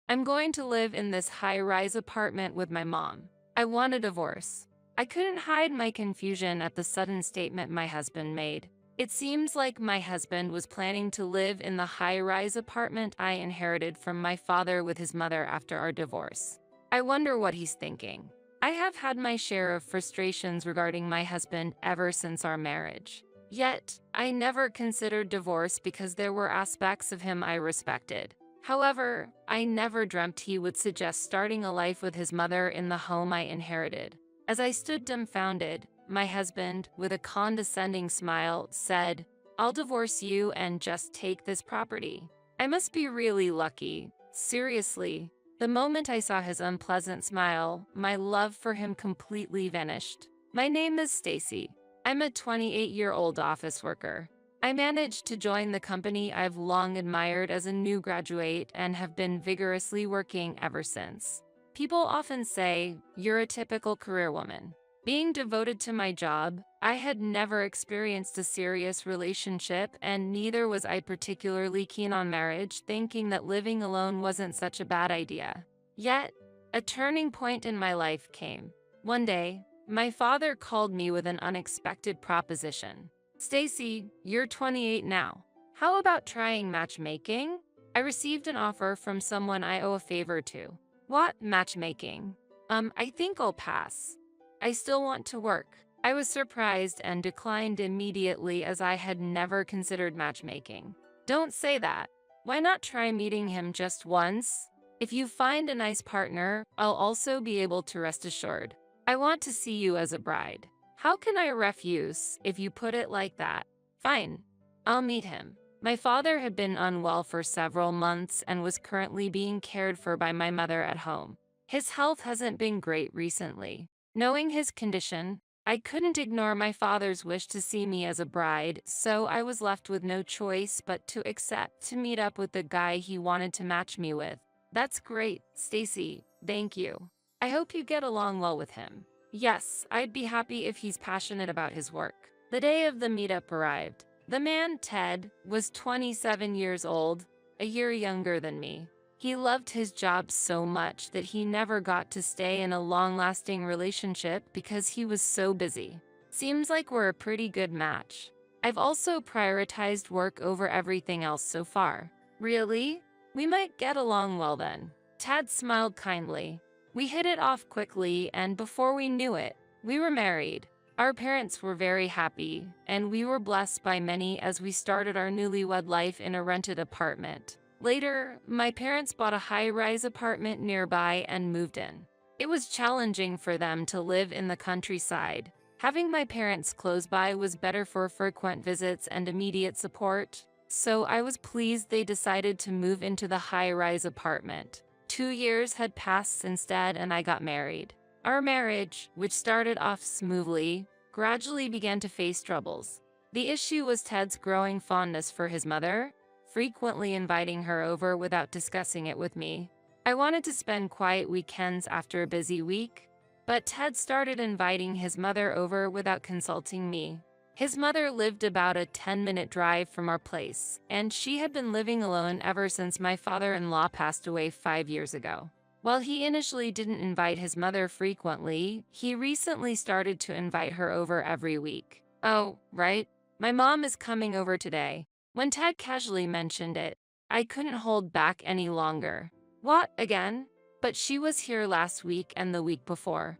I'm going to live in this high-rise apartment with my mom. I want a divorce. I couldn't hide my confusion at the sudden statement my husband made. It seems like my husband was planning to live in the high-rise apartment I inherited from my father with his mother after our divorce. I wonder what he's thinking. I have had my share of frustrations regarding my husband ever since our marriage. Yet, I never considered divorce because there were aspects of him I respected. However, I never dreamt he would suggest starting a life with his mother in the home I inherited. As I stood dumbfounded, my husband, with a condescending smile, said, "I'll divorce you and just take this property." I must be really lucky. Seriously. The moment I saw his unpleasant smile, my love for him completely vanished. My name is Stacy. I'm a 28-year-old office worker. I managed to join the company I've long admired as a new graduate and have been vigorously working ever since. People often say, "You're a typical career woman." Being devoted to my job, I had never experienced a serious relationship, and neither was I particularly keen on marriage, thinking that living alone wasn't such a bad idea. Yet, a turning point in my life came. One day, my father called me with an unexpected proposition. "Stacy, you're 28 now. How about trying matchmaking?" I received an offer from someone I owe a favor to. "What, matchmaking?" I think I'll pass. I still want to work." I was surprised and declined immediately as I had never considered matchmaking. "Don't say that. Why not try meeting him just once? If you find a nice partner, I'll also be able to rest assured. I want to see you as a bride." How can I refuse if you put it like that? Fine. I'll meet him. My father had been unwell for several months and was currently being cared for by my mother at home. His health hasn't been great recently. Knowing his condition, I couldn't ignore my father's wish to see me as a bride, so I was left with no choice but to accept to meet up with the guy he wanted to match me with. That's great, Stacy. Thank you. I hope you get along well with him. Yes, I'd be happy if he's passionate about his work. The day of the meetup arrived. The man, Ted, was 27 years old, a year younger than me. He loved his job so much that he never got to stay in a long-lasting relationship because he was so busy. Seems like we're a pretty good match. I've also prioritized work over everything else so far. Really? We might get along well then. Ted smiled kindly. We hit it off quickly, and before we knew it, we were married. Our parents were very happy, and we were blessed by many as we started our newlywed life in a rented apartment. Later, my parents bought a high-rise apartment nearby and moved in. It was challenging for them to live in the countryside. Having my parents close by was better for frequent visits and immediate support, so I was pleased they decided to move into the high-rise apartment. 2 years had passed since Dad and I got married. Our marriage, which started off smoothly, gradually began to face troubles. The issue was Ted's growing fondness for his mother, frequently inviting her over without discussing it with me. I wanted to spend quiet weekends after a busy week, but Ted started inviting his mother over without consulting me. His mother lived about a 10-minute drive from our place, and she had been living alone ever since my father-in-law passed away 5 years ago. While he initially didn't invite his mother frequently, he recently started to invite her over every week. "Oh, right. My mom is coming over today." When Ted casually mentioned it, I couldn't hold back any longer. "What, again?" "But she was here last week and the week before.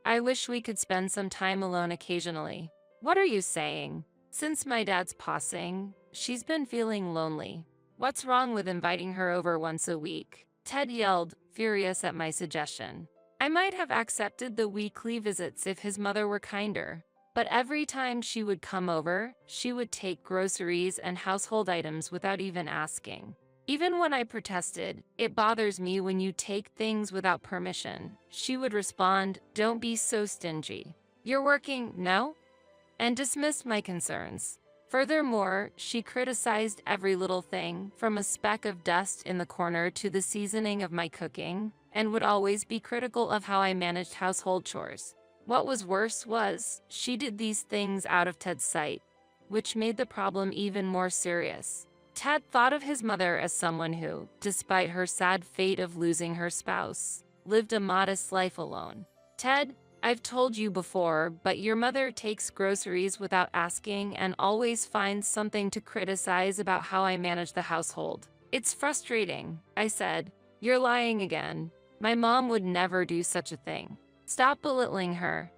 I wish we could spend some time alone occasionally." "What are you saying?" "Since my dad's passing, she's been feeling lonely." "What's wrong with inviting her over once a week?" Ted yelled, furious at my suggestion. I might have accepted the weekly visits if his mother were kinder. But every time she would come over, she would take groceries and household items without even asking. Even when I protested, "It bothers me when you take things without permission," she would respond, "Don't be so stingy. You're working, no?" and dismissed my concerns. Furthermore, she criticized every little thing, from a speck of dust in the corner to the seasoning of my cooking, and would always be critical of how I managed household chores. What was worse was, she did these things out of Ted's sight, which made the problem even more serious. Ted thought of his mother as someone who, despite her sad fate of losing her spouse, lived a modest life alone. Ted, I've told you before, but your mother takes groceries without asking and always finds something to criticize about how I manage the household. It's frustrating, I said. You're lying again. My mom would never do such a thing. Stop belittling her.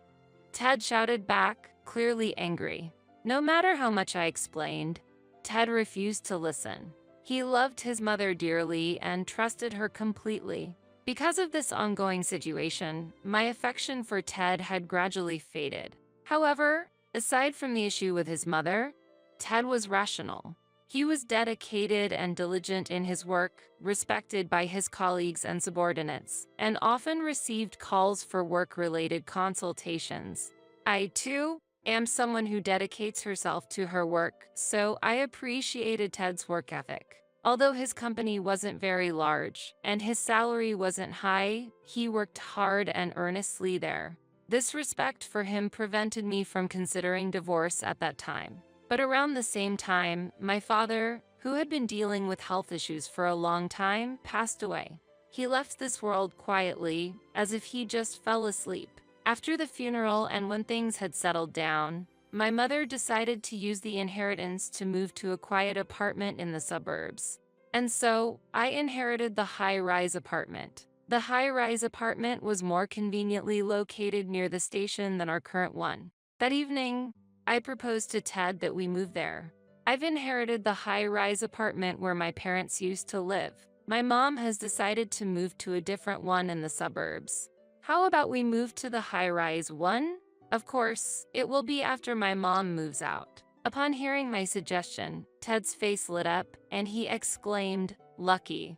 Ted shouted back, clearly angry. No matter how much I explained, Ted refused to listen. He loved his mother dearly and trusted her completely. Because of this ongoing situation, my affection for Ted had gradually faded. However, aside from the issue with his mother, Ted was rational. He was dedicated and diligent in his work, respected by his colleagues and subordinates, and often received calls for work-related consultations. I, too, am someone who dedicates herself to her work, so I appreciated Ted's work ethic. Although his company wasn't very large and his salary wasn't high, he worked hard and earnestly there. This respect for him prevented me from considering divorce at that time. But around the same time, my father, who had been dealing with health issues for a long time, passed away. He left this world quietly, as if he just fell asleep. After the funeral and when things had settled down, my mother decided to use the inheritance to move to a quiet apartment in the suburbs. And so, I inherited the high-rise apartment. The high-rise apartment was more conveniently located near the station than our current one. That evening, I proposed to Ted that we move there. I've inherited the high-rise apartment where my parents used to live. My mom has decided to move to a different one in the suburbs. How about we move to the high-rise one? Of course, it will be after my mom moves out. Upon hearing my suggestion, Ted's face lit up and he exclaimed, "Lucky,"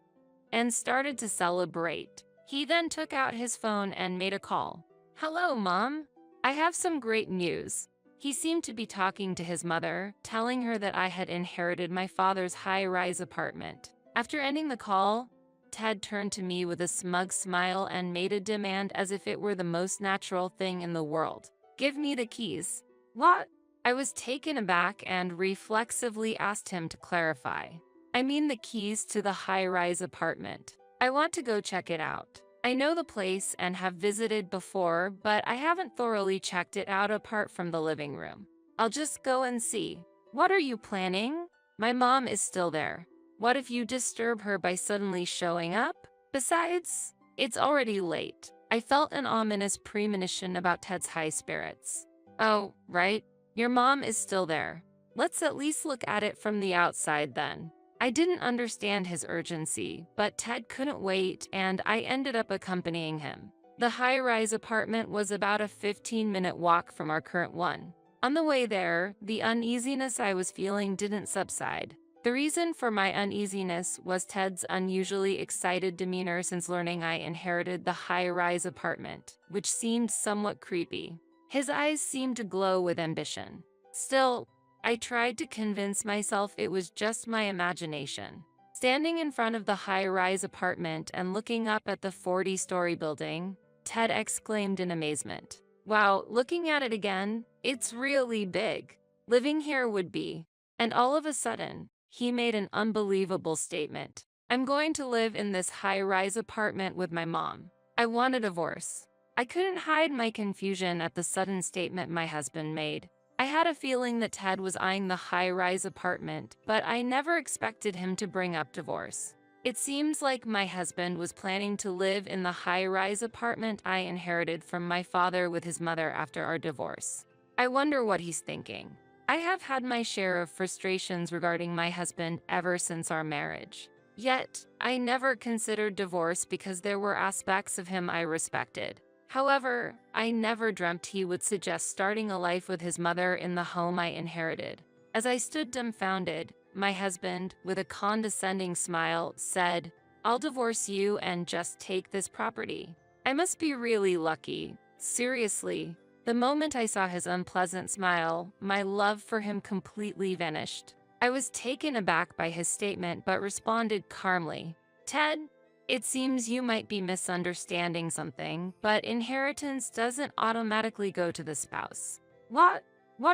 and started to celebrate. He then took out his phone and made a call. "Hello, Mom. I have some great news." He seemed to be talking to his mother, telling her that I had inherited my father's high-rise apartment. After ending the call, Ted turned to me with a smug smile and made a demand as if it were the most natural thing in the world. "Give me the keys." "What?" I was taken aback and reflexively asked him to clarify. "I mean the keys to the high-rise apartment. I want to go check it out. I know the place and have visited before, but I haven't thoroughly checked it out apart from the living room. I'll just go and see." "What are you planning? My mom is still there. What if you disturb her by suddenly showing up? Besides, it's already late." I felt an ominous premonition about Ted's high spirits. "Oh, right. Your mom is still there. Let's at least look at it from the outside then." I didn't understand his urgency, but Ted couldn't wait and I ended up accompanying him. The high-rise apartment was about a 15-minute walk from our current one. On the way there, the uneasiness I was feeling didn't subside. The reason for my uneasiness was Ted's unusually excited demeanor since learning I inherited the high-rise apartment, which seemed somewhat creepy. His eyes seemed to glow with ambition. Still, I tried to convince myself it was just my imagination. Standing in front of the high-rise apartment and looking up at the 40-story building, Ted exclaimed in amazement. "Wow, looking at it again, it's really big. Living here would be." And all of a sudden, he made an unbelievable statement. "I'm going to live in this high-rise apartment with my mom. I want a divorce." I couldn't hide my confusion at the sudden statement my husband made. I had a feeling that Ted was eyeing the high-rise apartment, but I never expected him to bring up divorce. It seems like my husband was planning to live in the high-rise apartment I inherited from my father with his mother after our divorce. I wonder what he's thinking. I have had my share of frustrations regarding my husband ever since our marriage. Yet, I never considered divorce because there were aspects of him I respected. However, I never dreamt he would suggest starting a life with his mother in the home I inherited. As I stood dumbfounded, my husband, with a condescending smile, said, "I'll divorce you and just take this property." I must be really lucky. Seriously. The moment I saw his unpleasant smile, my love for him completely vanished. I was taken aback by his statement but responded calmly, "Ted, it seems you might be misunderstanding something, but inheritance doesn't automatically go to the spouse." What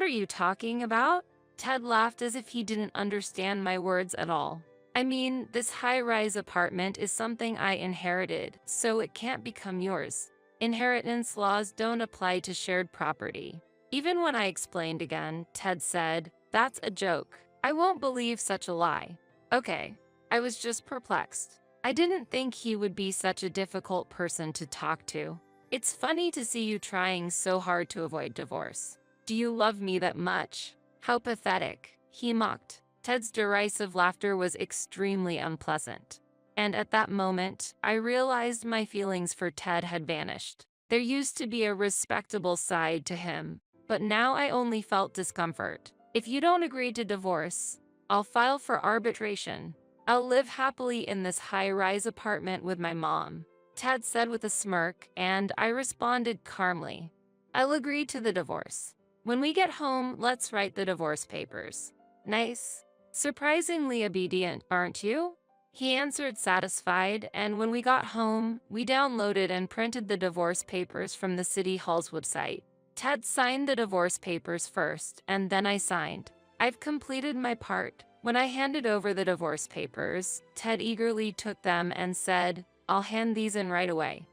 are you talking about?" Ted laughed as if he didn't understand my words at all. I mean, this high-rise apartment is something I inherited, so it can't become yours. Inheritance laws don't apply to shared property. Even when I explained again, Ted said, "That's a joke. I won't believe such a lie." Okay, I was just perplexed. I didn't think he would be such a difficult person to talk to. It's funny to see you trying so hard to avoid divorce. Do you love me that much? How pathetic, he mocked. Ted's derisive laughter was extremely unpleasant. And at that moment, I realized my feelings for Ted had vanished. There used to be a respectable side to him, but now I only felt discomfort. If you don't agree to divorce, I'll file for arbitration. I'll live happily in this high-rise apartment with my mom, Ted said with a smirk, and I responded calmly. I'll agree to the divorce. When we get home, let's write the divorce papers. Nice. Surprisingly obedient, aren't you? He answered satisfied, and when we got home, we downloaded and printed the divorce papers from the City Hall's website. Ted signed the divorce papers first, and then I signed. I've completed my part. When I handed over the divorce papers, Ted eagerly took them and said, "I'll hand these in right away,"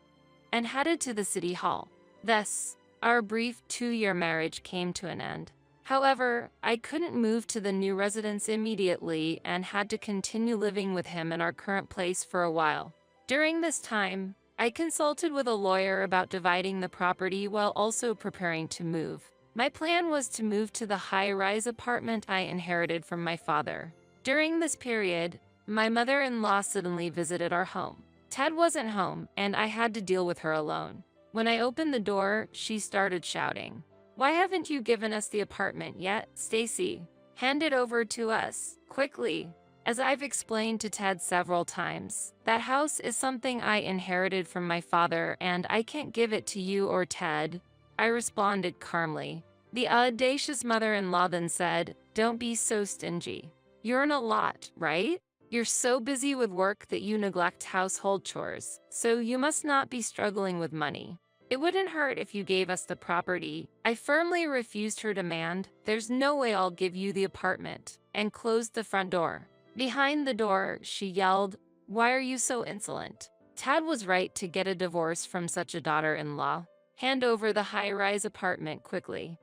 and headed to the City Hall. Thus, our brief 2-year marriage came to an end. However, I couldn't move to the new residence immediately and had to continue living with him in our current place for a while. During this time, I consulted with a lawyer about dividing the property while also preparing to move. My plan was to move to the high-rise apartment I inherited from my father. During this period, my mother-in-law suddenly visited our home. Ted wasn't home, and I had to deal with her alone. When I opened the door, she started shouting, "Why haven't you given us the apartment yet, Stacy? Hand it over to us, quickly." As I've explained to Ted several times, that house is something I inherited from my father and I can't give it to you or Ted, I responded calmly. The audacious mother-in-law then said, "Don't be so stingy. You earn a lot, right? You're so busy with work that you neglect household chores, so you must not be struggling with money. It wouldn't hurt if you gave us the property." I firmly refused her demand. "There's no way I'll give you the apartment," and closed the front door. Behind the door, she yelled, "Why are you so insolent? Ted was right to get a divorce from such a daughter-in-law. Hand over the high-rise apartment quickly."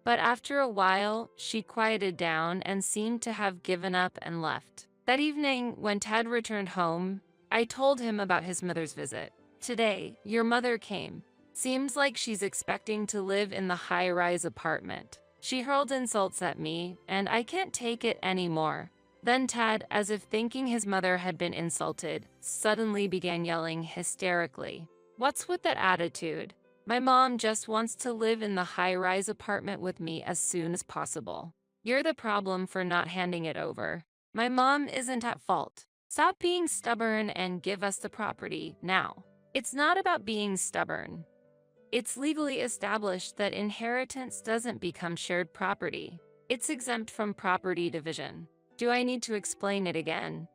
But after a while, she quieted down and seemed to have given up and left. That evening, when Ted returned home, I told him about his mother's visit. "Today, your mother came. Seems like she's expecting to live in the high-rise apartment. She hurled insults at me, and I can't take it anymore." Then Ted, as if thinking his mother had been insulted, suddenly began yelling hysterically, "What's with that attitude? My mom just wants to live in the high-rise apartment with me as soon as possible. You're the problem for not handing it over. My mom isn't at fault. Stop being stubborn and give us the property now." It's not about being stubborn. It's legally established that inheritance doesn't become shared property. It's exempt from property division. Do I need to explain it again?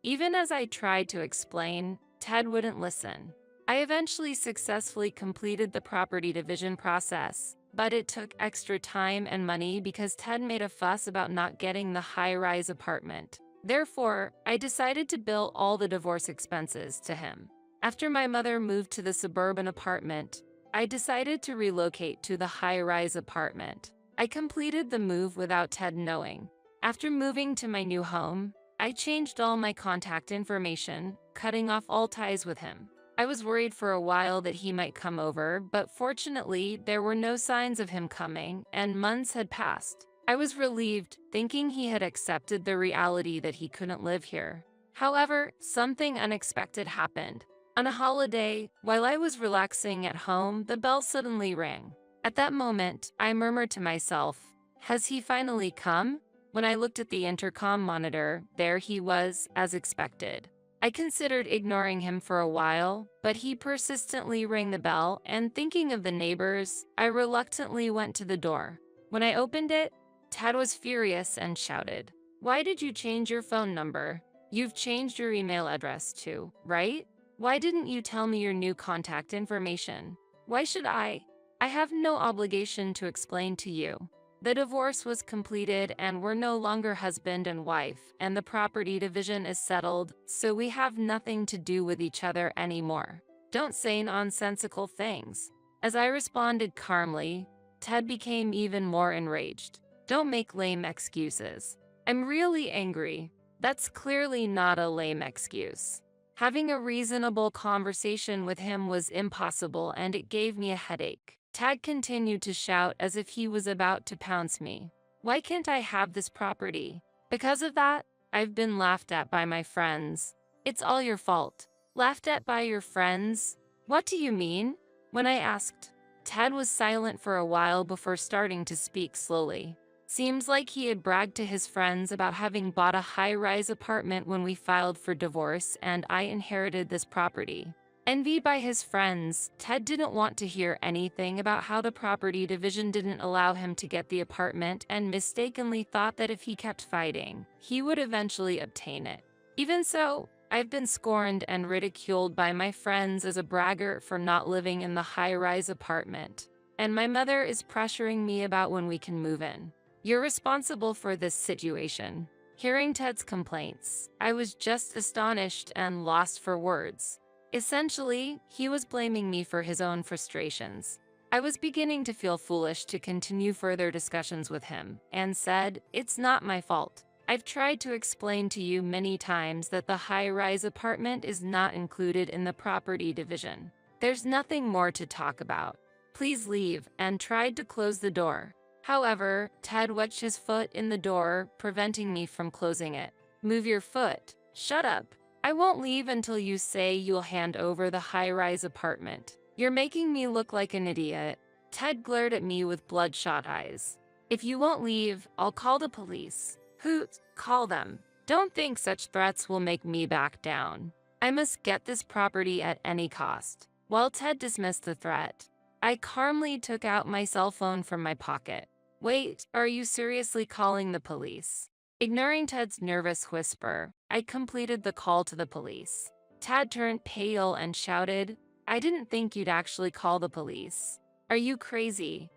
Even as I tried to explain, Ted wouldn't listen. I eventually successfully completed the property division process, but it took extra time and money because Ted made a fuss about not getting the high-rise apartment. Therefore, I decided to bill all the divorce expenses to him. After my mother moved to the suburban apartment, I decided to relocate to the high-rise apartment. I completed the move without Ted knowing. After moving to my new home, I changed all my contact information, cutting off all ties with him. I was worried for a while that he might come over, but fortunately, there were no signs of him coming, and months had passed. I was relieved, thinking he had accepted the reality that he couldn't live here. However, something unexpected happened. On a holiday, while I was relaxing at home, the bell suddenly rang. At that moment, I murmured to myself, "Has he finally come?" When I looked at the intercom monitor, there he was, as expected. I considered ignoring him for a while, but he persistently rang the bell, and thinking of the neighbors, I reluctantly went to the door. When I opened it, Ted was furious and shouted, "Why did you change your phone number? You've changed your email address too, right? Why didn't you tell me your new contact information? Why should I? I have no obligation to explain to you." The divorce was completed and we're no longer husband and wife, and the property division is settled, so we have nothing to do with each other anymore. Don't say nonsensical things. As I responded calmly, Ted became even more enraged. Don't make lame excuses. I'm really angry. That's clearly not a lame excuse. Having a reasonable conversation with him was impossible and it gave me a headache. Ted continued to shout as if he was about to pounce me. Why can't I have this property? Because of that, I've been laughed at by my friends. It's all your fault. Laughed at by your friends? What do you mean? When I asked, Ted was silent for a while before starting to speak slowly. Seems like he had bragged to his friends about having bought a high-rise apartment when we filed for divorce and I inherited this property. Envied by his friends, Ted didn't want to hear anything about how the property division didn't allow him to get the apartment and mistakenly thought that if he kept fighting, he would eventually obtain it. Even so, I've been scorned and ridiculed by my friends as a braggart for not living in the high-rise apartment, and my mother is pressuring me about when we can move in. You're responsible for this situation. Hearing Ted's complaints, I was just astonished and lost for words. Essentially, he was blaming me for his own frustrations. I was beginning to feel foolish to continue further discussions with him, and said, "It's not my fault. I've tried to explain to you many times that the high-rise apartment is not included in the property division. There's nothing more to talk about. Please leave," and tried to close the door. However, Ted wedged his foot in the door, preventing me from closing it. "Move your foot." "Shut up. I won't leave until you say you'll hand over the high-rise apartment. You're making me look like an idiot." Ted glared at me with bloodshot eyes. "If you won't leave, I'll call the police." "Hoot, call them. Don't think such threats will make me back down. I must get this property at any cost." While Ted dismissed the threat, I calmly took out my cell phone from my pocket. "Wait, are you seriously calling the police?" Ignoring Ted's nervous whisper, I completed the call to the police. Ted turned pale and shouted, "I didn't think you'd actually call the police. Are you crazy?"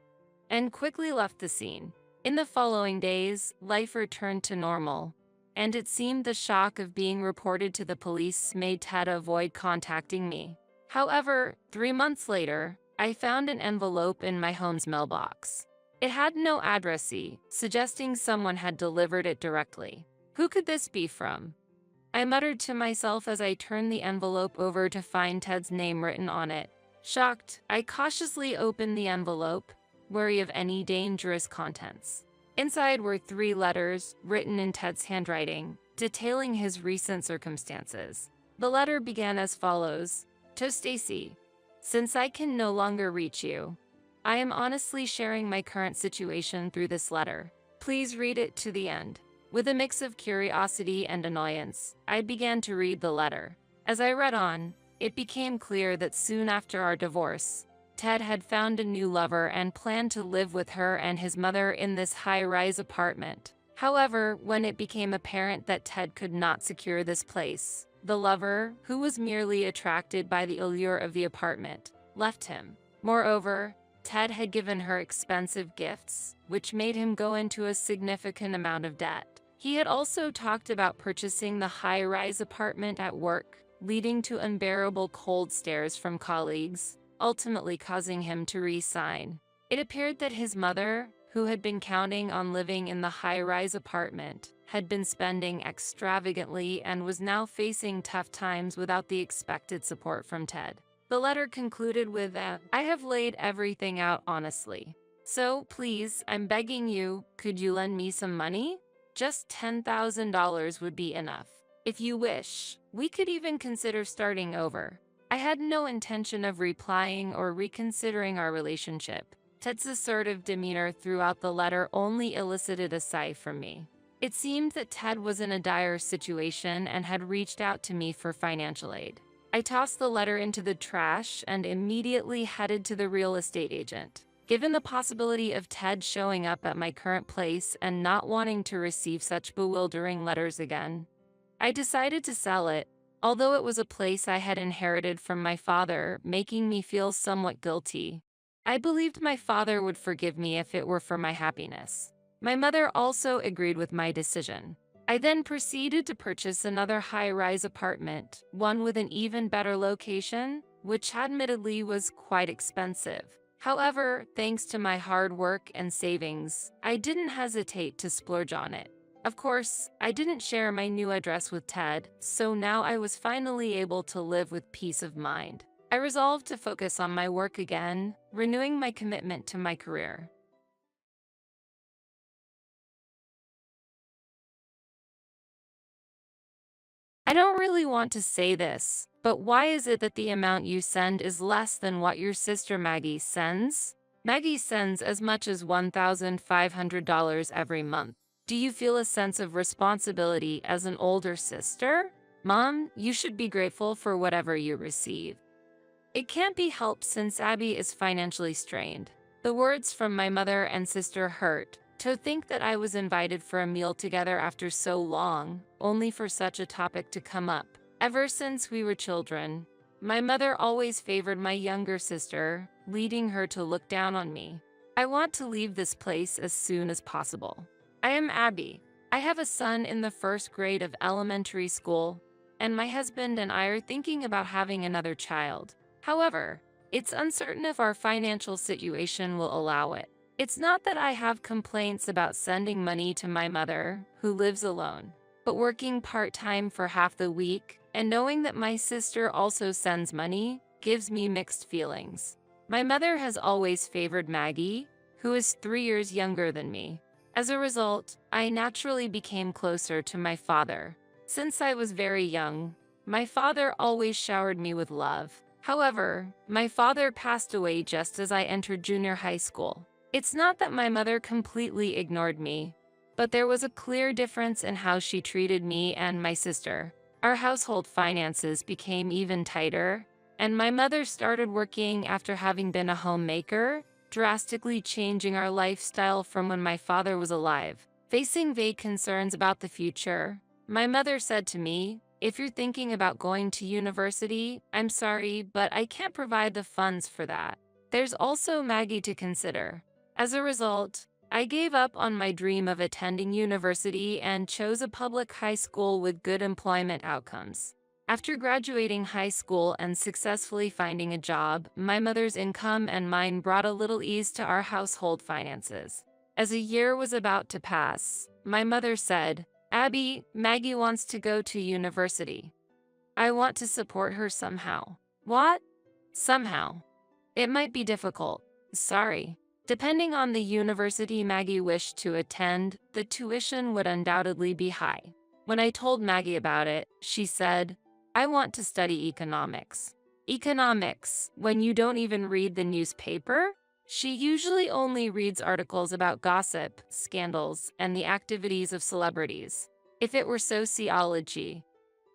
And quickly left the scene. In the following days, life returned to normal, and it seemed the shock of being reported to the police made Ted avoid contacting me. However, 3 months later, I found an envelope in my home's mailbox. It had no addressee, suggesting someone had delivered it directly. Who could this be from? I muttered to myself as I turned the envelope over to find Ted's name written on it. Shocked, I cautiously opened the envelope, wary of any dangerous contents. Inside were 3 letters, written in Ted's handwriting, detailing his recent circumstances. The letter began as follows: "To Stacy, since I can no longer reach you, I am honestly sharing my current situation through this letter. Please read it to the end." With a mix of curiosity and annoyance, I began to read the letter. As I read on, it became clear that soon after our divorce, Ted had found a new lover and planned to live with her and his mother in this high-rise apartment. However, when it became apparent that Ted could not secure this place, the lover, who was merely attracted by the allure of the apartment, left him. Moreover, Ted had given her expensive gifts, which made him go into a significant amount of debt. He had also talked about purchasing the high-rise apartment at work, leading to unbearable cold stares from colleagues, ultimately causing him to resign. It appeared that his mother, who had been counting on living in the high-rise apartment, had been spending extravagantly and was now facing tough times without the expected support from Ted. The letter concluded with "I have laid everything out honestly. So, please, I'm begging you, could you lend me some money? Just $10,000 would be enough. If you wish, we could even consider starting over." I had no intention of replying or reconsidering our relationship. Ted's assertive demeanor throughout the letter only elicited a sigh from me. It seemed that Ted was in a dire situation and had reached out to me for financial aid. I tossed the letter into the trash and immediately headed to the real estate agent. Given the possibility of Ted showing up at my current place and not wanting to receive such bewildering letters again, I decided to sell it, although it was a place I had inherited from my father, making me feel somewhat guilty. I believed my father would forgive me if it were for my happiness. My mother also agreed with my decision. I then proceeded to purchase another high-rise apartment, one with an even better location, which admittedly was quite expensive. However, thanks to my hard work and savings, I didn't hesitate to splurge on it. Of course, I didn't share my new address with Ted, so now I was finally able to live with peace of mind. I resolved to focus on my work again, renewing my commitment to my career. I don't really want to say this, but why is it that the amount you send is less than what your sister Maggie sends? Maggie sends as much as $1,500 every month. Do you feel a sense of responsibility as an older sister? Mom, you should be grateful for whatever you receive. It can't be helped since Abby is financially strained. The words from my mother and sister hurt. To think that I was invited for a meal together after so long, only for such a topic to come up. Ever since we were children, my mother always favored my younger sister, leading her to look down on me. I want to leave this place as soon as possible. I am Abby. I have a son in the first grade of elementary school, and my husband and I are thinking about having another child. However, it's uncertain if our financial situation will allow it. It's not that I have complaints about sending money to my mother, who lives alone, but working part-time for half the week and knowing that my sister also sends money gives me mixed feelings. My mother has always favored Maggie, who is 3 years younger than me. As a result, I naturally became closer to my father. Since I was very young, my father always showered me with love. However, my father passed away just as I entered junior high school. It's not that my mother completely ignored me, but there was a clear difference in how she treated me and my sister. Our household finances became even tighter, and my mother started working after having been a homemaker, drastically changing our lifestyle from when my father was alive. Facing vague concerns about the future, my mother said to me, "If you're thinking about going to university, I'm sorry, but I can't provide the funds for that. There's also Maggie to consider." As a result, I gave up on my dream of attending university and chose a public high school with good employment outcomes. After graduating high school and successfully finding a job, my mother's income and mine brought a little ease to our household finances. As a year was about to pass, my mother said, "Abby, Maggie wants to go to university. I want to support her somehow." What? Somehow. It might be difficult. Sorry. Depending on the university Maggie wished to attend, the tuition would undoubtedly be high. When I told Maggie about it, she said, "I want to study economics." Economics, when you don't even read the newspaper? She usually only reads articles about gossip, scandals, and the activities of celebrities. If it were sociology,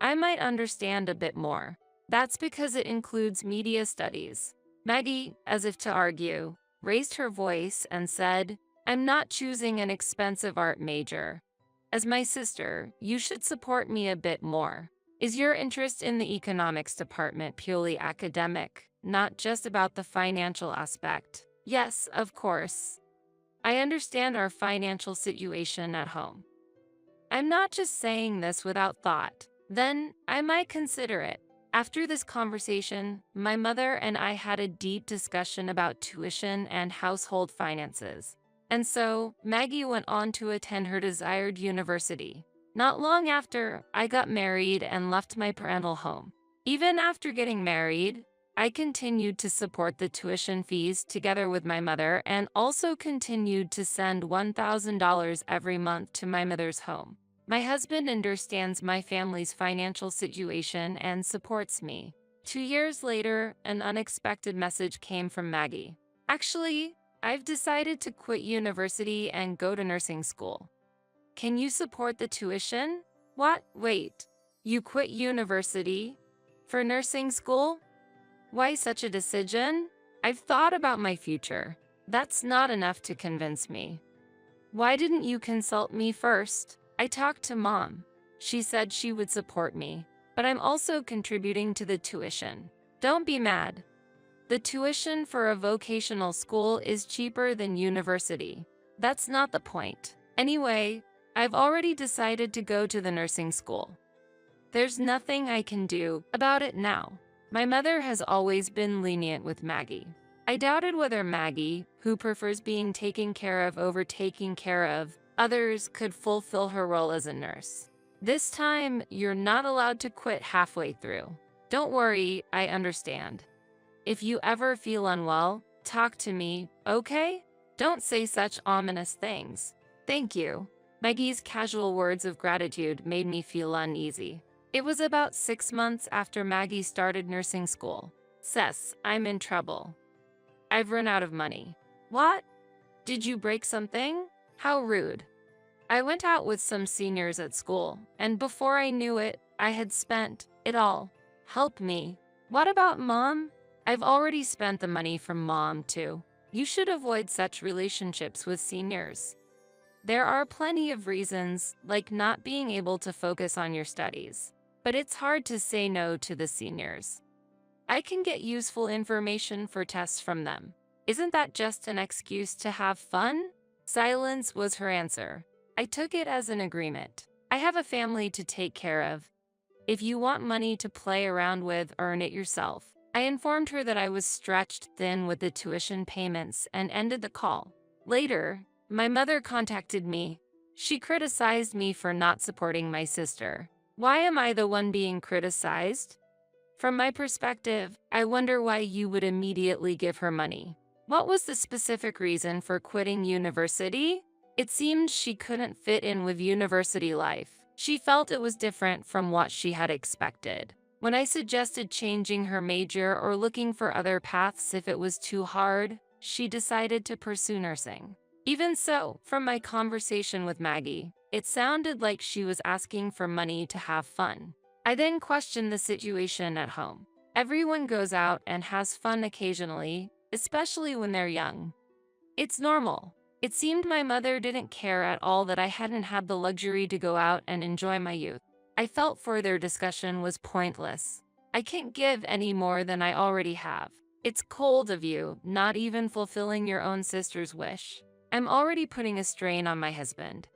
I might understand a bit more. That's because it includes media studies. Maggie, as if to argue, raised her voice and said, "I'm not choosing an expensive art major. As my sister, you should support me a bit more. Is your interest in the economics department purely academic, not just about the financial aspect?" Yes, of course. I understand our financial situation at home. I'm not just saying this without thought. Then, I might consider it. After this conversation, my mother and I had a deep discussion about tuition and household finances. And so, Maggie went on to attend her desired university. Not long after, I got married and left my parental home. Even after getting married, I continued to support the tuition fees together with my mother and also continued to send $1,000 every month to my mother's home. My husband understands my family's financial situation and supports me. 2 years later, an unexpected message came from Maggie. "Actually, I've decided to quit university and go to nursing school. Can you support the tuition?" What? Wait. You quit university? For nursing school? Why such a decision? I've thought about my future. That's not enough to convince me. Why didn't you consult me first? I talked to Mom. She said she would support me, but I'm also contributing to the tuition. Don't be mad. The tuition for a vocational school is cheaper than university. That's not the point. Anyway, I've already decided to go to the nursing school. There's nothing I can do about it now. My mother has always been lenient with Maggie. I doubted whether Maggie, who prefers being taken care of over taking care of others, could fulfill her role as a nurse. This time, you're not allowed to quit halfway through. Don't worry, I understand. If you ever feel unwell, talk to me, okay? Don't say such ominous things. Thank you. Maggie's casual words of gratitude made me feel uneasy. It was about 6 months after Maggie started nursing school. Cess, I'm in trouble. I've run out of money. What? Did you break something? How rude. I went out with some seniors at school, and before I knew it, I had spent it all. Help me. What about Mom? I've already spent the money from Mom, too. You should avoid such relationships with seniors. There are plenty of reasons, like not being able to focus on your studies. But it's hard to say no to the seniors. I can get useful information for tests from them. Isn't that just an excuse to have fun? Silence was her answer. I took it as an agreement. I have a family to take care of. If you want money to play around with, earn it yourself. I informed her that I was stretched thin with the tuition payments and ended the call. Later, my mother contacted me. She criticized me for not supporting my sister. Why am I the one being criticized? From my perspective, I wonder why you would immediately give her money. What was the specific reason for quitting university? It seemed she couldn't fit in with university life. She felt it was different from what she had expected. When I suggested changing her major or looking for other paths if it was too hard, she decided to pursue nursing. Even so, from my conversation with Maggie, it sounded like she was asking for money to have fun. I then questioned the situation at home. Everyone goes out and has fun occasionally, especially when they're young. It's normal. It seemed my mother didn't care at all that I hadn't had the luxury to go out and enjoy my youth. I felt further discussion was pointless. I can't give any more than I already have. It's cold of you, not even fulfilling your own sister's wish. I'm already putting a strain on my husband.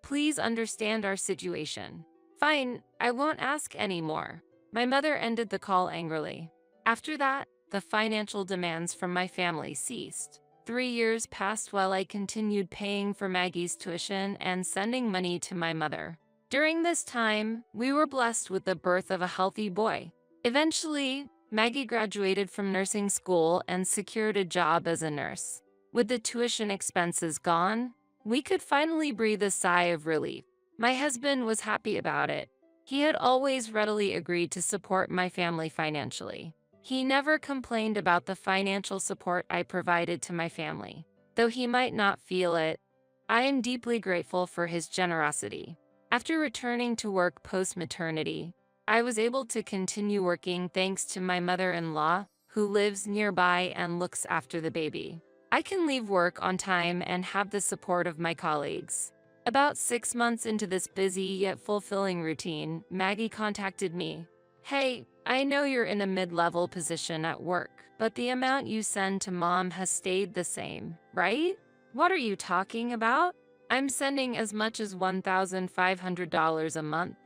Please understand our situation. Fine, I won't ask anymore. My mother ended the call angrily. After that, the financial demands from my family ceased. 3 years passed while I continued paying for Maggie's tuition and sending money to my mother. During this time, we were blessed with the birth of a healthy boy. Eventually, Maggie graduated from nursing school and secured a job as a nurse. With the tuition expenses gone, we could finally breathe a sigh of relief. My husband was happy about it. He had always readily agreed to support my family financially. He never complained about the financial support I provided to my family. Though he might not feel it, I am deeply grateful for his generosity. After returning to work post-maternity, I was able to continue working thanks to my mother-in-law, who lives nearby and looks after the baby. I can leave work on time and have the support of my colleagues. About 6 months into this busy yet fulfilling routine, Maggie contacted me. Hey, I know you're in a mid-level position at work, but the amount you send to Mom has stayed the same, right? What are you talking about? I'm sending as much as $1,500 a month.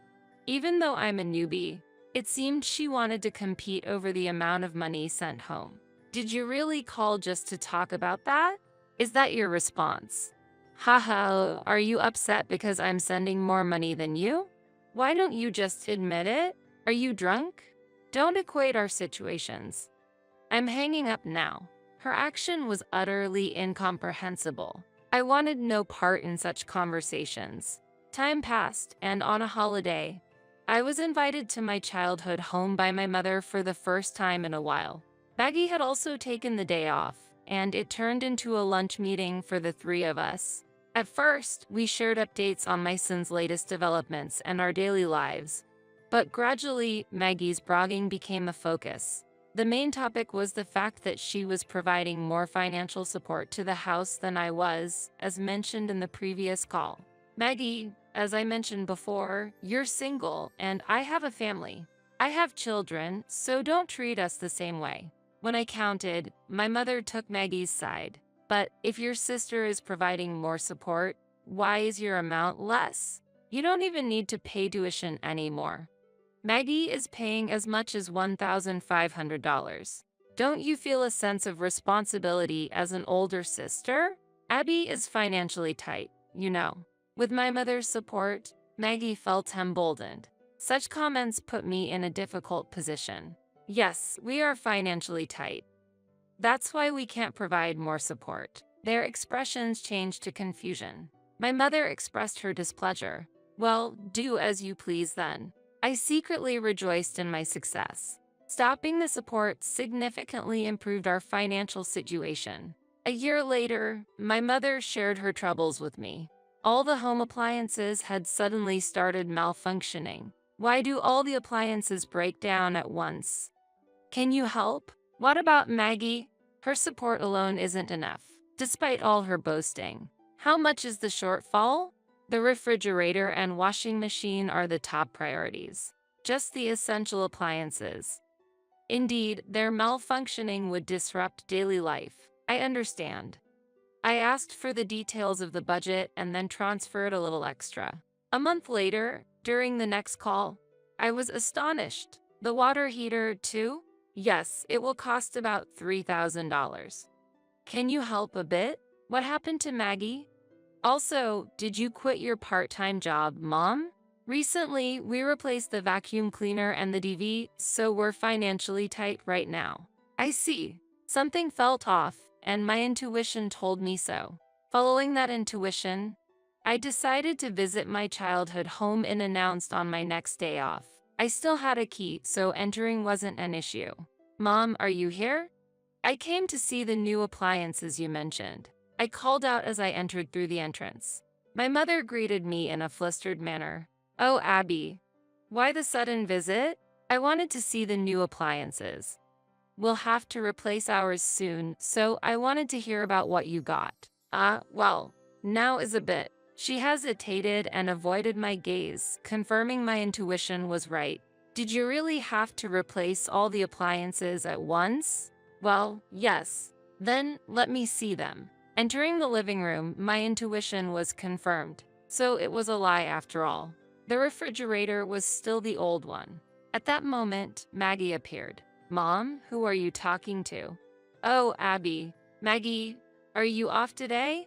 Even though I'm a newbie, it seemed she wanted to compete over the amount of money sent home. Did you really call just to talk about that? Is that your response? Haha, are you upset because I'm sending more money than you? Why don't you just admit it? Are you drunk? Don't equate our situations. I'm hanging up now. Her action was utterly incomprehensible. I wanted no part in such conversations. Time passed, and on a holiday, I was invited to my childhood home by my mother for the first time in a while. Maggie had also taken the day off, and it turned into a lunch meeting for the 3 of us. At first, we shared updates on my son's latest developments and our daily lives. But gradually, Maggie's bragging became a focus. The main topic was the fact that she was providing more financial support to the house than I was, as mentioned in the previous call. Maggie, as I mentioned before, you're single and I have a family. I have children, so don't treat us the same way. When I counted, my mother took Maggie's side. But if your sister is providing more support, why is your amount less? You don't even need to pay tuition anymore. Maggie is paying as much as $1,500. Don't you feel a sense of responsibility as an older sister? Abby is financially tight, you know. With my mother's support, Maggie felt emboldened. Such comments put me in a difficult position. Yes, we are financially tight. That's why we can't provide more support. Their expressions changed to confusion. My mother expressed her displeasure. Well, do as you please then. I secretly rejoiced in my success. Stopping the support significantly improved our financial situation. A year later, my mother shared her troubles with me. All the home appliances had suddenly started malfunctioning. Why do all the appliances break down at once? Can you help? What about Maggie? Her support alone isn't enough, despite all her boasting. How much is the shortfall? The refrigerator and washing machine are the top priorities. Just the essential appliances. Indeed, their malfunctioning would disrupt daily life. I understand. I asked for the details of the budget and then transferred a little extra. A month later, during the next call, I was astonished. The water heater, too? Yes, it will cost about $3,000. Can you help a bit? What happened to Maggie? Also, did you quit your part-time job, Mom? Recently, we replaced the vacuum cleaner and the DV, so we're financially tight right now. I see. Something felt off, and my intuition told me so. Following that intuition, I decided to visit my childhood home unannounced on my next day off. I still had a key, so entering wasn't an issue. Mom, are you here? I came to see the new appliances you mentioned. I called out as I entered through the entrance. My mother greeted me in a flustered manner. Oh, Abby. Why the sudden visit? I wanted to see the new appliances. We'll have to replace ours soon, so I wanted to hear about what you got. Well, now is a bit. She hesitated and avoided my gaze, confirming my intuition was right. Did you really have to replace all the appliances at once? Well, yes. Then let me see them. Entering the living room, my intuition was confirmed. So it was a lie after all. The refrigerator was still the old one. At that moment, Maggie appeared. Mom, who are you talking to? Oh, Abby. Maggie, are you off today?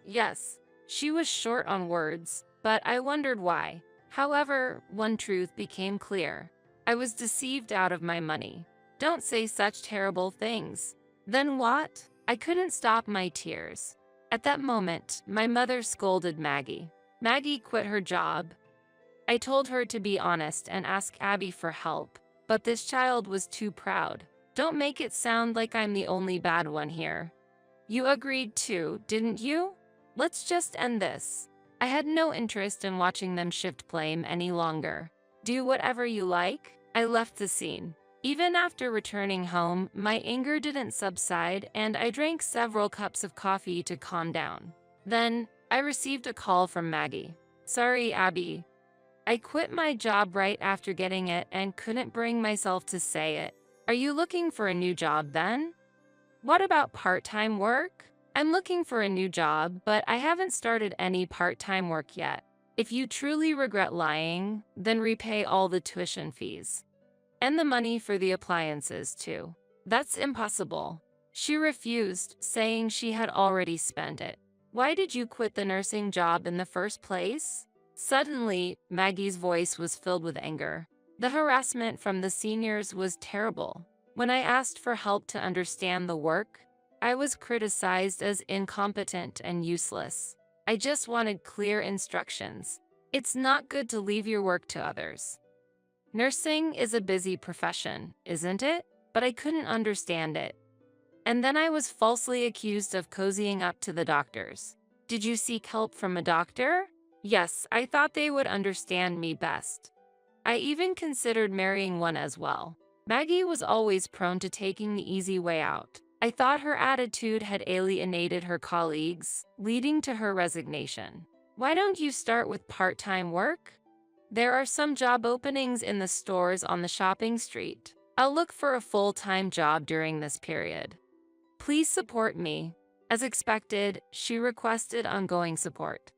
Yes. She was short on words, but I wondered why. However, one truth became clear. I was deceived out of my money. Don't say such terrible things. Then what? I couldn't stop my tears. At that moment, my mother scolded Maggie. Maggie quit her job. I told her to be honest and ask Abby for help, but this child was too proud. Don't make it sound like I'm the only bad one here. You agreed too, didn't you? Let's just end this. I had no interest in watching them shift blame any longer. Do whatever you like. I left the scene. Even after returning home, my anger didn't subside and I drank several cups of coffee to calm down. Then, I received a call from Maggie. Sorry, Abby. I quit my job right after getting it and couldn't bring myself to say it. Are you looking for a new job then? What about part-time work? I'm looking for a new job, but I haven't started any part-time work yet. If you truly regret lying, then repay all the tuition fees. And the money for the appliances too. That's impossible. She refused, saying she had already spent it. Why did you quit the nursing job in the first place? Suddenly, Maggie's voice was filled with anger. The harassment from the seniors was terrible. When I asked for help to understand the work, I was criticized as incompetent and useless. I just wanted clear instructions. It's not good to leave your work to others. Nursing is a busy profession, isn't it? But I couldn't understand it. And then I was falsely accused of cozying up to the doctors. Did you seek help from a doctor? Yes, I thought they would understand me best. I even considered marrying one as well. Maggie was always prone to taking the easy way out. I thought her attitude had alienated her colleagues, leading to her resignation. Why don't you start with part-time work? There are some job openings in the stores on the shopping street. I'll look for a full-time job during this period. Please support me. As expected, she requested ongoing support.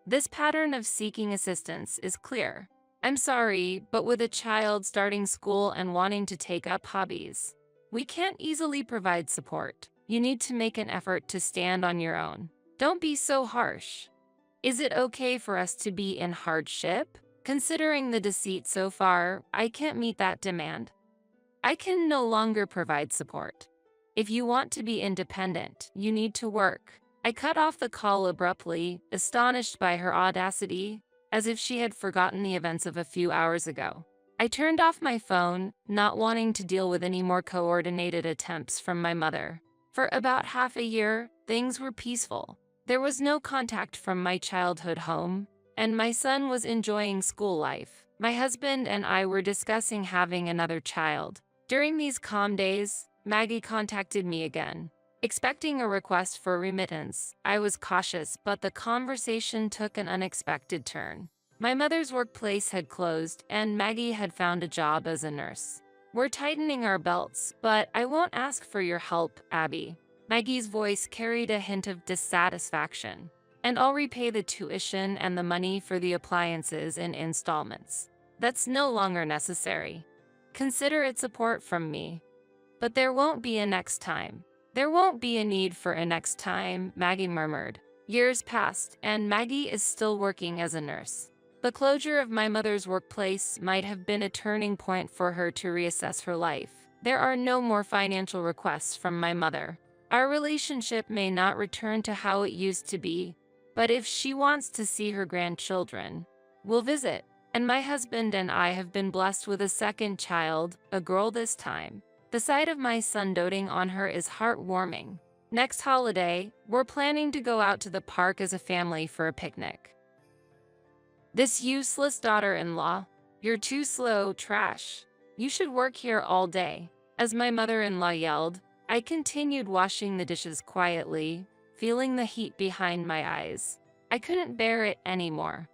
This pattern of seeking assistance is clear. I'm sorry, but with a child starting school and wanting to take up hobbies, we can't easily provide support. You need to make an effort to stand on your own. Don't be so harsh. Is it okay for us to be in hardship? Considering the deceit so far, I can't meet that demand. I can no longer provide support. If you want to be independent, you need to work. I cut off the call abruptly, astonished by her audacity, as if she had forgotten the events of a few hours ago. I turned off my phone, not wanting to deal with any more coordinated attempts from my mother. For about half a year, things were peaceful. There was no contact from my childhood home, and my son was enjoying school life. My husband and I were discussing having another child. During these calm days, Maggie contacted me again. Expecting a request for remittance, I was cautious, but the conversation took an unexpected turn. My mother's workplace had closed, and Maggie had found a job as a nurse. We're tightening our belts, but I won't ask for your help, Abby. Maggie's voice carried a hint of dissatisfaction. And I'll repay the tuition and the money for the appliances in installments. That's no longer necessary. Consider it support from me. But there won't be a next time. There won't be a need for a next time, Maggie murmured. Years passed, and Maggie is still working as a nurse. The closure of my mother's workplace might have been a turning point for her to reassess her life. There are no more financial requests from my mother. Our relationship may not return to how it used to be, but if she wants to see her grandchildren, we'll visit. And my husband and I have been blessed with a second child, a girl this time. The sight of my son doting on her is heartwarming. Next holiday, we're planning to go out to the park as a family for a picnic. This useless daughter-in-law, you're too slow, trash. You should work here all day. As my mother-in-law yelled, I continued washing the dishes quietly, feeling the heat behind my eyes. I couldn't bear it anymore.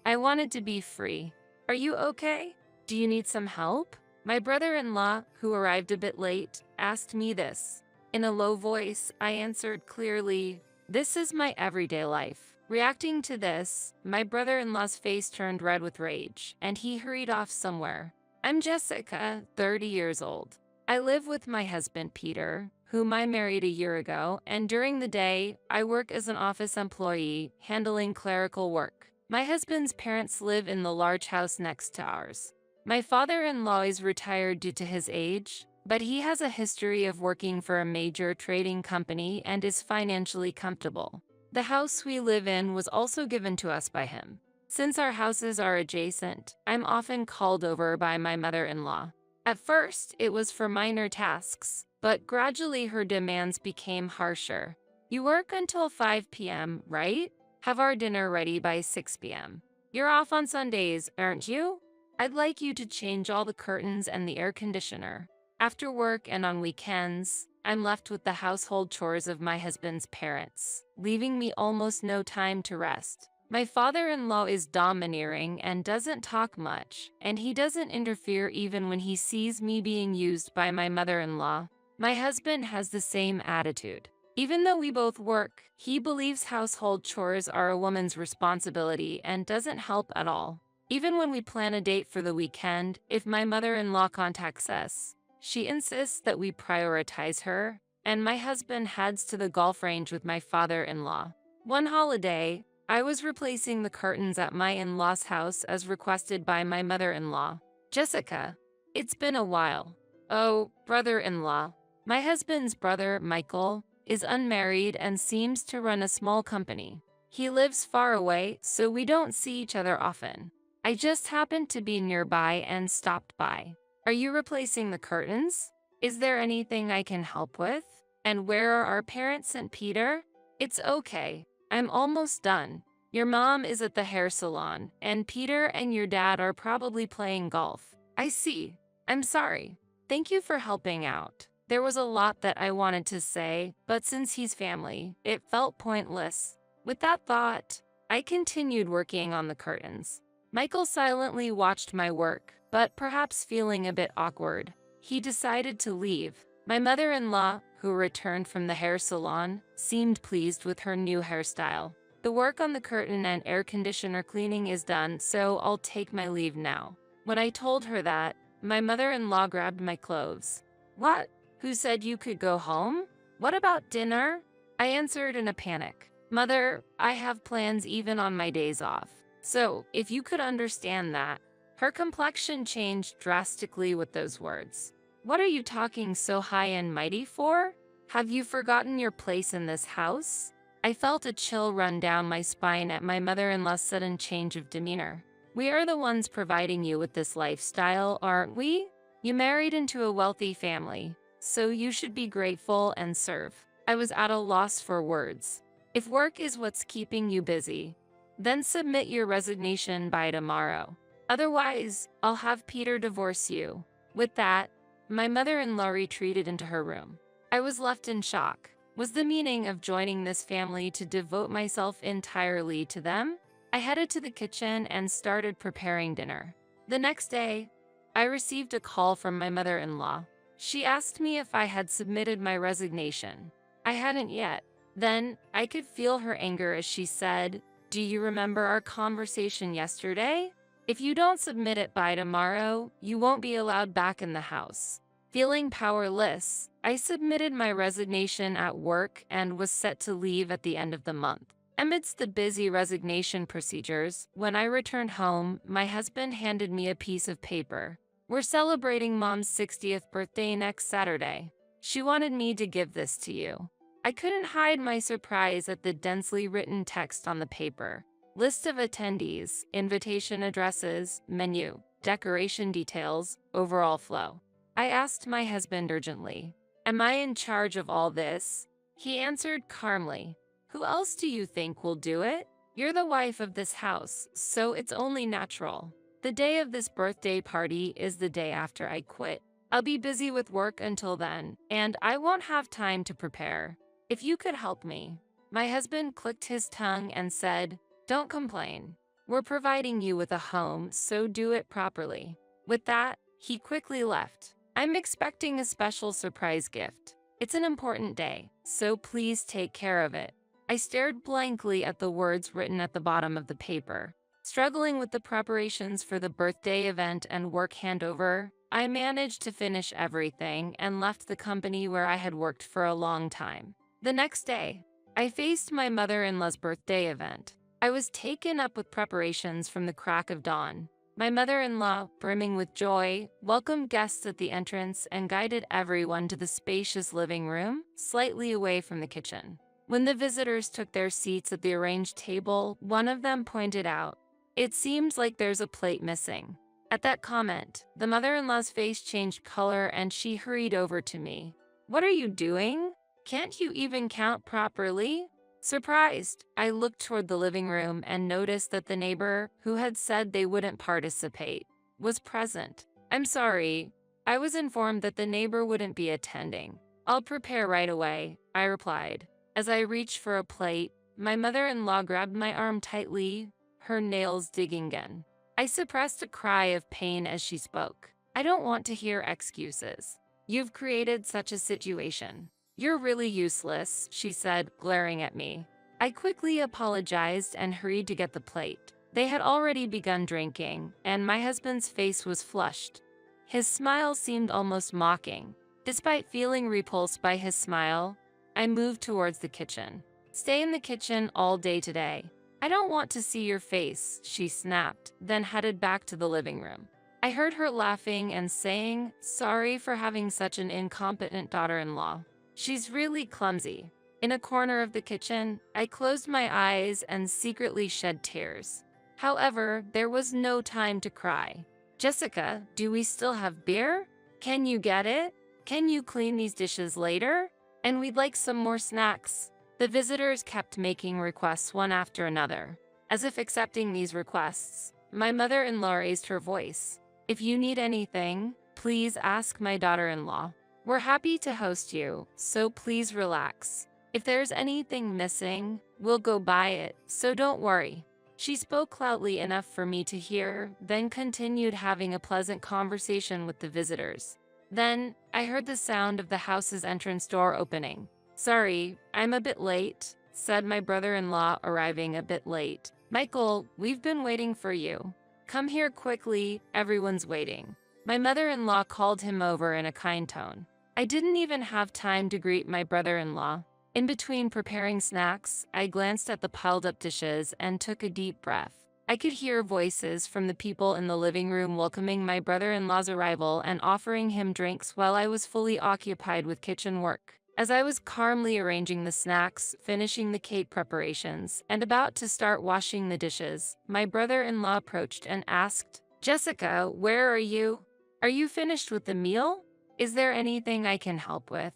I wanted to be free. Are you okay? Do you need some help? My brother-in-law, who arrived a bit late, asked me this. In a low voice, I answered clearly, this is my everyday life. Reacting to this, my brother-in-law's face turned red with rage, and he hurried off somewhere. I'm Jessica, 30 years old. I live with my husband, Peter, whom I married a year ago, and during the day, I work as an office employee, handling clerical work. My husband's parents live in the large house next to ours. My father-in-law is retired due to his age, but he has a history of working for a major trading company and is financially comfortable. The house we live in was also given to us by him. Since our houses are adjacent, I'm often called over by my mother-in-law. At first, it was for minor tasks, but gradually her demands became harsher. You work until 5 p.m., right? Have our dinner ready by 6 p.m. You're off on Sundays, aren't you? I'd like you to change all the curtains and the air conditioner. After work and on weekends, I'm left with the household chores of my husband's parents, leaving me almost no time to rest. My father-in-law is domineering and doesn't talk much, and he doesn't interfere even when he sees me being used by my mother-in-law. My husband has the same attitude. Even though we both work, he believes household chores are a woman's responsibility and doesn't help at all. Even when we plan a date for the weekend, if my mother-in-law contacts us, she insists that we prioritize her, and my husband heads to the golf range with my father-in-law. One holiday, I was replacing the curtains at my in-law's house as requested by my mother-in-law. Jessica, it's been a while. Oh, brother-in-law. My husband's brother, Michael, is unmarried and seems to run a small company. He lives far away, so we don't see each other often. I just happened to be nearby and stopped by. Are you replacing the curtains? Is there anything I can help with? And where are our parents and Peter? It's okay. I'm almost done. Your mom is at the hair salon, and Peter and your dad are probably playing golf. I see. I'm sorry. Thank you for helping out. There was a lot that I wanted to say, but since he's family, it felt pointless. With that thought, I continued working on the curtains. Michael silently watched my work, but perhaps feeling a bit awkward. he decided to leave. My mother-in-law, who returned from the hair salon, seemed pleased with her new hairstyle. The work on the curtain and air conditioner cleaning is done, so I'll take my leave now. When I told her that, my mother-in-law grabbed my clothes. What? Who said you could go home? What about dinner? I answered in a panic. Mother, I have plans even on my days off. So, if you could understand that. Her complexion changed drastically with those words. What are you talking so high and mighty for? Have you forgotten your place in this house? I felt a chill run down my spine at my mother-in-law's sudden change of demeanor. We are the ones providing you with this lifestyle, aren't we? You married into a wealthy family, so you should be grateful and serve. I was at a loss for words. If work is what's keeping you busy, then submit your resignation by tomorrow. Otherwise, I'll have Peter divorce you. With that, my mother-in-law retreated into her room. I was left in shock. Was the meaning of joining this family to devote myself entirely to them? I headed to the kitchen and started preparing dinner. The next day, I received a call from my mother-in-law. She asked me if I had submitted my resignation. I hadn't yet. Then, I could feel her anger as she said, "Do you remember our conversation yesterday? If you don't submit it by tomorrow, you won't be allowed back in the house." Feeling powerless, I submitted my resignation at work and was set to leave at the end of the month. Amidst the busy resignation procedures, when I returned home, my husband handed me a piece of paper. We're celebrating Mom's 60th birthday next Saturday. She wanted me to give this to you. I couldn't hide my surprise at the densely written text on the paper. List of attendees, invitation addresses, menu, decoration details, overall flow. I asked my husband urgently, "Am I in charge of all this?" He answered calmly, "Who else do you think will do it? You're the wife of this house, so it's only natural. The day of this birthday party is the day after I quit. I'll be busy with work until then, and I won't have time to prepare. If you could help me." My husband clicked his tongue and said, "Don't complain. We're providing you with a home, so do it properly." With that, he quickly left. I'm expecting a special surprise gift. It's an important day, so please take care of it. I stared blankly at the words written at the bottom of the paper. Struggling with the preparations for the birthday event and work handover, I managed to finish everything and left the company where I had worked for a long time. The next day, I faced my mother-in-law's birthday event. I was taken up with preparations from the crack of dawn. My mother-in-law, brimming with joy, welcomed guests at the entrance and guided everyone to the spacious living room, slightly away from the kitchen. When the visitors took their seats at the arranged table, one of them pointed out, "It seems like there's a plate missing." At that comment, the mother-in-law's face changed color and she hurried over to me. "What are you doing? Can't you even count properly?" Surprised, I looked toward the living room and noticed that the neighbor, who had said they wouldn't participate, was present. "I'm sorry. I was informed that the neighbor wouldn't be attending. I'll prepare right away," I replied. As I reached for a plate, my mother-in-law grabbed my arm tightly, her nails digging again. I suppressed a cry of pain as she spoke. "I don't want to hear excuses. You've created such a situation. You're really useless," she said, glaring at me. I quickly apologized and hurried to get the plate. They had already begun drinking, and my husband's face was flushed. His smile seemed almost mocking. Despite feeling repulsed by his smile, I moved towards the kitchen. "Stay in the kitchen all day today. I don't want to see your face," she snapped, then headed back to the living room. I heard her laughing and saying, "Sorry for having such an incompetent daughter-in-law. She's really clumsy." In a corner of the kitchen, I closed my eyes and secretly shed tears. However, there was no time to cry. "Jessica, do we still have beer? Can you get it? Can you clean these dishes later? And we'd like some more snacks." The visitors kept making requests one after another. As if accepting these requests, my mother-in-law raised her voice. "If you need anything, please ask my daughter-in-law. We're happy to host you, so please relax. If there's anything missing, we'll go buy it, so don't worry." She spoke loudly enough for me to hear, then continued having a pleasant conversation with the visitors. Then, I heard the sound of the house's entrance door opening. "Sorry, I'm a bit late," said my brother-in-law, arriving a bit late. "Michael, we've been waiting for you. Come here quickly, everyone's waiting." My mother-in-law called him over in a kind tone. I didn't even have time to greet my brother-in-law. In between preparing snacks, I glanced at the piled-up dishes and took a deep breath. I could hear voices from the people in the living room welcoming my brother-in-law's arrival and offering him drinks while I was fully occupied with kitchen work. As I was calmly arranging the snacks, finishing the cake preparations, and about to start washing the dishes, my brother-in-law approached and asked, "Jessica, where are you? Are you finished with the meal? Is there anything I can help with?"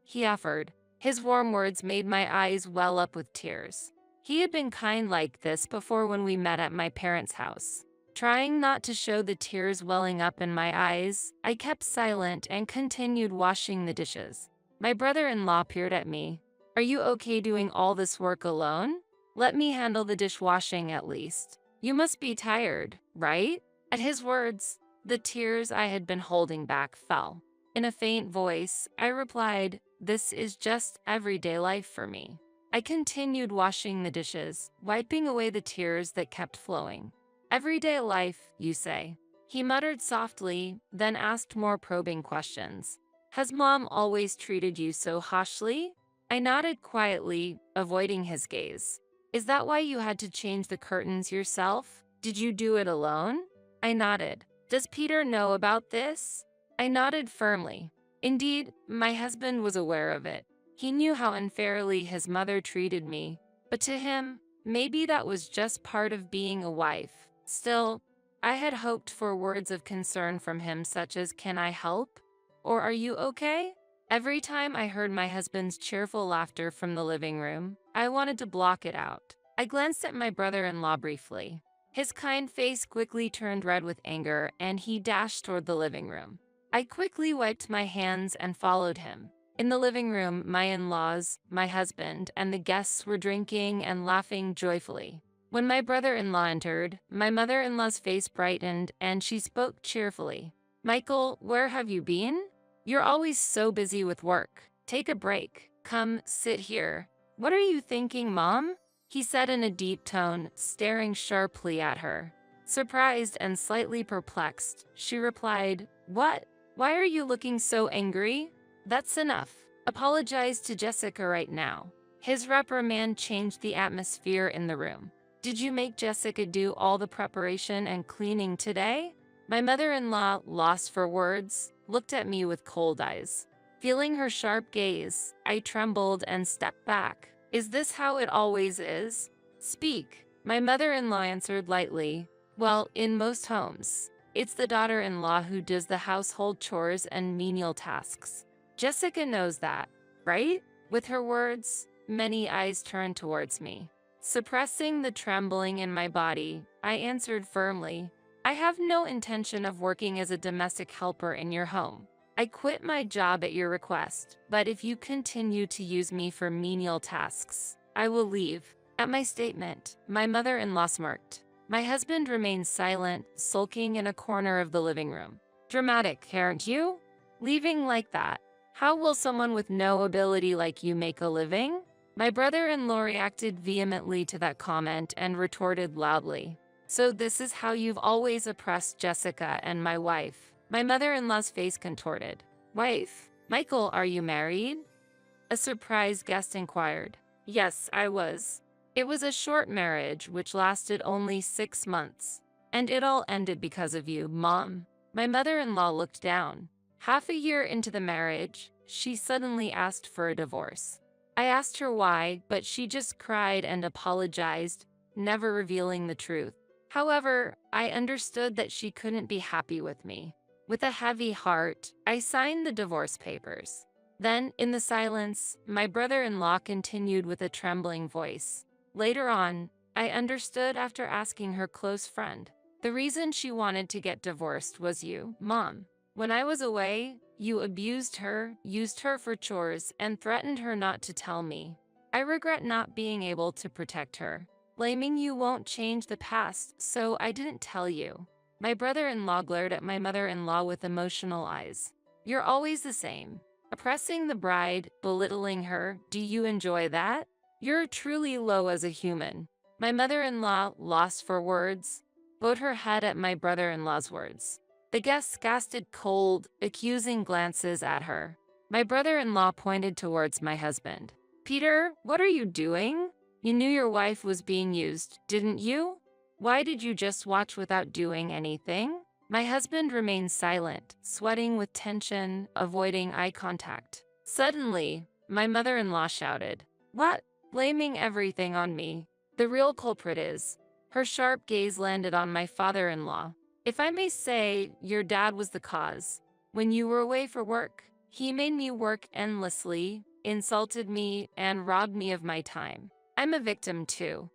He offered. His warm words made my eyes well up with tears. He had been kind like this before when we met at my parents' house. Trying not to show the tears welling up in my eyes, I kept silent and continued washing the dishes. My brother-in-law peered at me. "Are you okay doing all this work alone? Let me handle the dishwashing at least. You must be tired, right?" At his words, the tears I had been holding back fell. In a faint voice, I replied, "This is just everyday life for me." I continued washing the dishes, wiping away the tears that kept flowing. "Everyday life, you say?" He muttered softly, then asked more probing questions. "Has Mom always treated you so harshly?" I nodded quietly, avoiding his gaze. "Is that why you had to change the curtains yourself? Did you do it alone?" I nodded. "Does Peter know about this?" I nodded firmly. Indeed, my husband was aware of it. He knew how unfairly his mother treated me, but to him, maybe that was just part of being a wife. Still, I had hoped for words of concern from him such as, "Can I help?" or "Are you okay?" Every time I heard my husband's cheerful laughter from the living room, I wanted to block it out. I glanced at my brother-in-law briefly. His kind face quickly turned red with anger, and he dashed toward the living room. I quickly wiped my hands and followed him. In the living room, my in-laws, my husband, and the guests were drinking and laughing joyfully. When my brother-in-law entered, my mother-in-law's face brightened and she spoke cheerfully. "Michael, where have you been? You're always so busy with work. Take a break. Come, sit here." "What are you thinking, Mom?" he said in a deep tone, staring sharply at her. Surprised and slightly perplexed, she replied, "What? Why are you looking so angry?" "That's enough. Apologize to Jessica right now." His reprimand changed the atmosphere in the room. "Did you make Jessica do all the preparation and cleaning today?" My mother-in-law, lost for words, looked at me with cold eyes. Feeling her sharp gaze, I trembled and stepped back. "Is this how it always is? Speak." My mother-in-law answered lightly, "Well, in most homes, it's the daughter-in-law who does the household chores and menial tasks. Jessica knows that, right?" With her words, many eyes turned towards me. Suppressing the trembling in my body, I answered firmly, "I have no intention of working as a domestic helper in your home. I quit my job at your request, but if you continue to use me for menial tasks, I will leave." At my statement, my mother-in-law smirked. My husband remained silent, sulking in a corner of the living room. "Dramatic, aren't you? Leaving like that. How will someone with no ability like you make a living?" My brother-in-law reacted vehemently to that comment and retorted loudly, "So this is how you've always oppressed Jessica and my wife." My mother-in-law's face contorted. "Wife? Michael, are you married?" A surprised guest inquired. Yes, I was. It was a short marriage which lasted only 6 months. And it all ended because of you, Mom. My mother-in-law looked down. Half a year into the marriage, she suddenly asked for a divorce. I asked her why, but she just cried and apologized, never revealing the truth. However, I understood that she couldn't be happy with me. With a heavy heart, I signed the divorce papers. Then, in the silence, my brother-in-law continued with a trembling voice. Later on, I understood after asking her close friend. The reason she wanted to get divorced was you, Mom. When I was away, you abused her, used her for chores, and threatened her not to tell me. I regret not being able to protect her. Blaming you won't change the past, so I didn't tell you. My brother-in-law glared at my mother-in-law with emotional eyes. You're always the same. Oppressing the bride, belittling her, do you enjoy that? You're truly low as a human. My mother-in-law, lost for words, bowed her head at my brother-in-law's words. The guests casted cold, accusing glances at her. My brother-in-law pointed towards my husband. Peter, what are you doing? You knew your wife was being used, didn't you? Why did you just watch without doing anything? My husband remained silent, sweating with tension, avoiding eye contact. Suddenly, my mother-in-law shouted, "What? Blaming everything on me. The real culprit is." Her sharp gaze landed on my father-in-law. If I may say, your dad was the cause. When you were away for work, he made me work endlessly, insulted me, and robbed me of my time. I'm a victim too.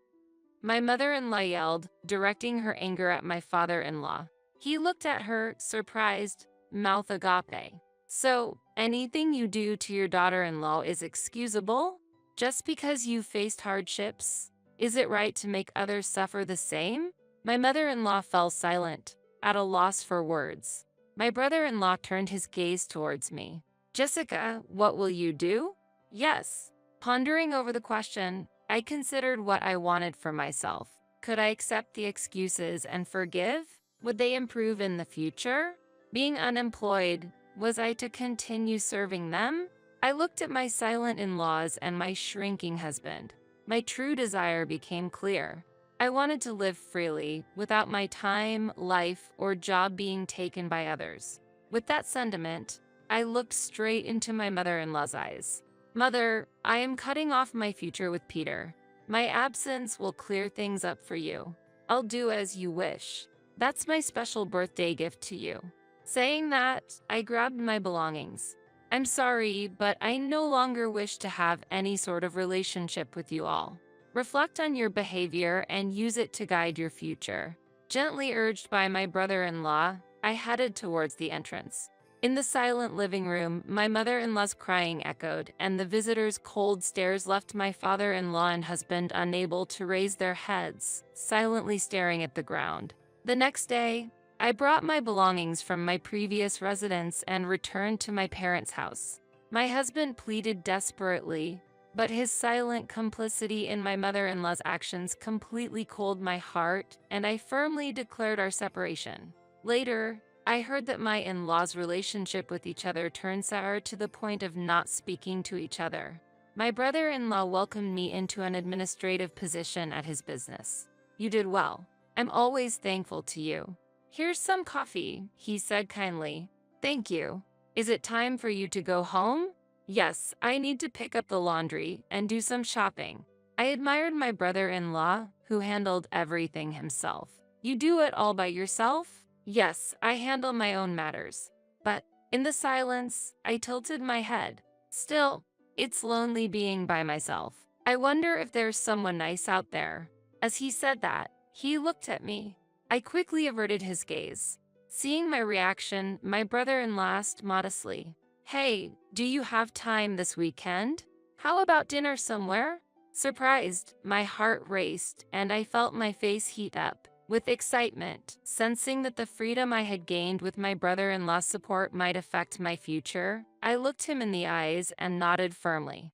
My mother-in-law yelled, directing her anger at my father-in-law. He looked at her, surprised, mouth agape. So, anything you do to your daughter-in-law is excusable? Just because you faced hardships? Is it right to make others suffer the same? My mother-in-law fell silent, at a loss for words. My brother-in-law turned his gaze towards me. Jessica, what will you do? Yes. Pondering over the question, I considered what I wanted for myself. Could I accept the excuses and forgive? Would they improve in the future? Being unemployed, was I to continue serving them? I looked at my silent in-laws and my shrinking husband. My true desire became clear. I wanted to live freely, without my time, life, or job being taken by others. With that sentiment, I looked straight into my mother-in-law's eyes. Mother, I am cutting off my future with Peter. My absence will clear things up for you. I'll do as you wish. That's my special birthday gift to you. Saying that, I grabbed my belongings. I'm sorry, but I no longer wish to have any sort of relationship with you all. Reflect on your behavior and use it to guide your future. Gently urged by my brother-in-law, I headed towards the entrance. In the silent living room, my mother-in-law's crying echoed, and the visitors' cold stares left my father-in-law and husband unable to raise their heads, silently staring at the ground. The next day, I brought my belongings from my previous residence and returned to my parents' house. My husband pleaded desperately, but his silent complicity in my mother-in-law's actions completely cooled my heart, and I firmly declared our separation. Later, I heard that my in-laws' relationship with each other turned sour to the point of not speaking to each other. My brother-in-law welcomed me into an administrative position at his business. You did well. I'm always thankful to you. Here's some coffee, he said kindly. Thank you. Is it time for you to go home? Yes, I need to pick up the laundry and do some shopping. I admired my brother-in-law, who handled everything himself. You do it all by yourself? Yes, I handle my own matters. But, in the silence, I tilted my head. Still, it's lonely being by myself. I wonder if there's someone nice out there. As he said that, he looked at me. I quickly averted his gaze. Seeing my reaction, my brother-in-law asked modestly, "Hey, do you have time this weekend? How about dinner somewhere?" Surprised, my heart raced, and I felt my face heat up with excitement, sensing that the freedom I had gained with my brother-in-law's support might affect my future. I looked him in the eyes and nodded firmly.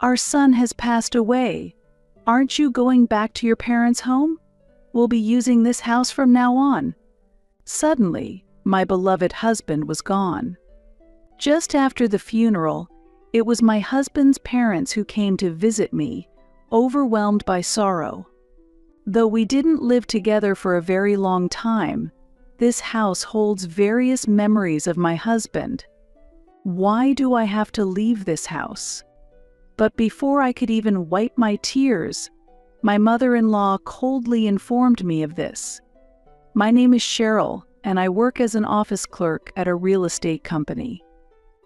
Our son has passed away. Aren't you going back to your parents' home? We'll be using this house from now on. Suddenly, my beloved husband was gone. Just after the funeral, it was my husband's parents who came to visit me, overwhelmed by sorrow. Though we didn't live together for a very long time, this house holds various memories of my husband. Why do I have to leave this house? But before I could even wipe my tears, my mother-in-law coldly informed me of this. My name is Cheryl, and I work as an office clerk at a real estate company.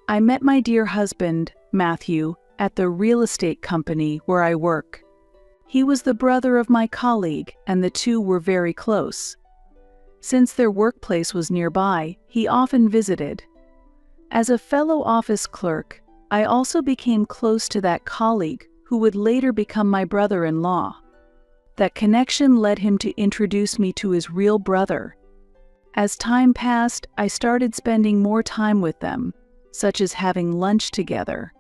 I met my dear husband, Matthew, at the real estate company where I work. He was the brother of my colleague, and the two were very close. Since their workplace was nearby, he often visited. As a fellow office clerk, I also became close to that colleague who would later become my brother-in-law. That connection led him to introduce me to his real brother. As time passed, I started spending more time with them, such as having lunch together.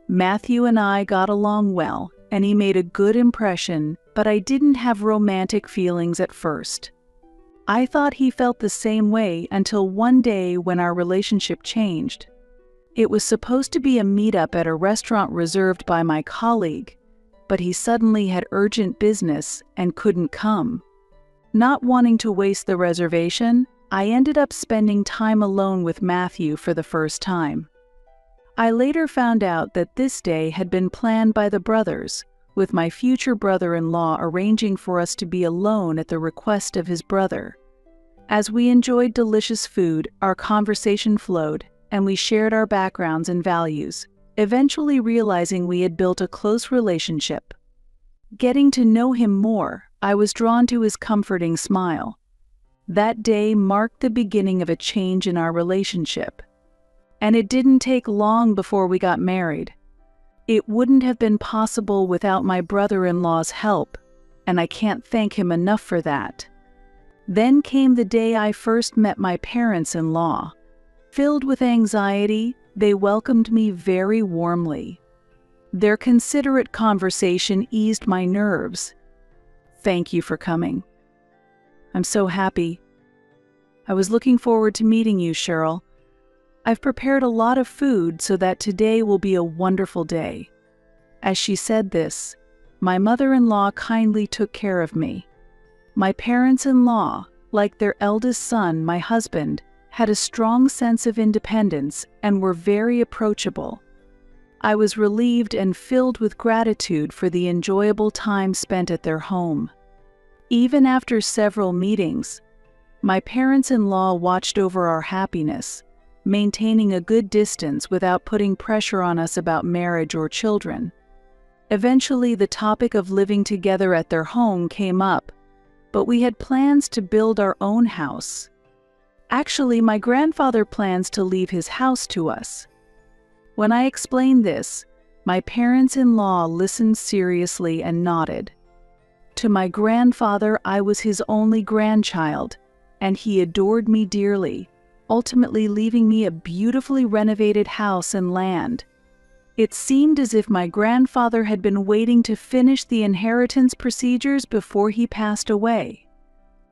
Matthew and I got along well, and he made a good impression, but I didn't have romantic feelings at first. I thought he felt the same way until one day when our relationship changed. It was supposed to be a meetup at a restaurant reserved by my colleague, but he suddenly had urgent business and couldn't come. Not wanting to waste the reservation, I ended up spending time alone with Matthew for the first time. I later found out that this day had been planned by the brothers, with my future brother-in-law arranging for us to be alone at the request of his brother. As we enjoyed delicious food, our conversation flowed, and we shared our backgrounds and values, eventually realizing we had built a close relationship. Getting to know him more, I was drawn to his comforting smile. That day marked the beginning of a change in our relationship. And it didn't take long before we got married. It wouldn't have been possible without my brother-in-law's help, and I can't thank him enough for that. Then came the day I first met my parents-in-law. Filled with anxiety, they welcomed me very warmly. Their considerate conversation eased my nerves. "Thank you for coming. I'm so happy. I was looking forward to meeting you, Cheryl. I've prepared a lot of food so that today will be a wonderful day." As she said this, my mother-in-law kindly took care of me. My parents-in-law, like their eldest son, my husband, had a strong sense of independence and were very approachable. I was relieved and filled with gratitude for the enjoyable time spent at their home. Even after several meetings, my parents-in-law watched over our happiness, maintaining a good distance without putting pressure on us about marriage or children. Eventually, the topic of living together at their home came up, but we had plans to build our own house. Actually, my grandfather plans to leave his house to us. When I explained this, my parents-in-law listened seriously and nodded. To my grandfather, I was his only grandchild, and he adored me dearly, ultimately leaving me a beautifully renovated house and land. It seemed as if my grandfather had been waiting to finish the inheritance procedures before he passed away.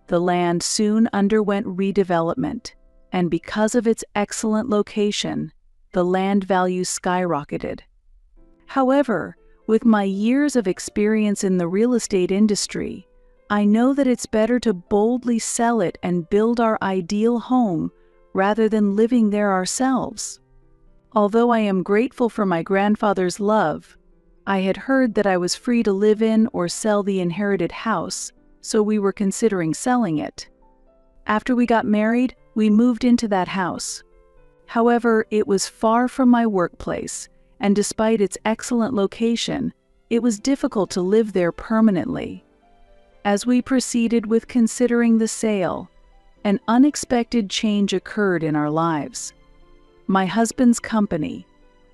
The land soon underwent redevelopment, and because of its excellent location, the land value skyrocketed. However, with my years of experience in the real estate industry, I know that it's better to boldly sell it and build our ideal home rather than living there ourselves. Although I am grateful for my grandfather's love, I had heard that I was free to live in or sell the inherited house, so we were considering selling it. After we got married, we moved into that house. However, it was far from my workplace, and despite its excellent location, it was difficult to live there permanently. As we proceeded with considering the sale, an unexpected change occurred in our lives. My husband's company,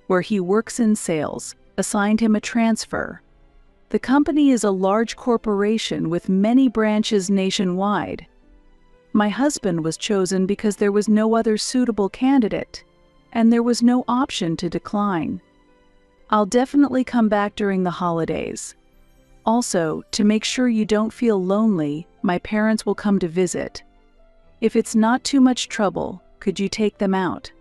where he works in sales, assigned him a transfer. The company is a large corporation with many branches nationwide. My husband was chosen because there was no other suitable candidate, and there was no option to decline. I'll definitely come back during the holidays. Also, to make sure you don't feel lonely, my parents will come to visit. If it's not too much trouble, could you take them out?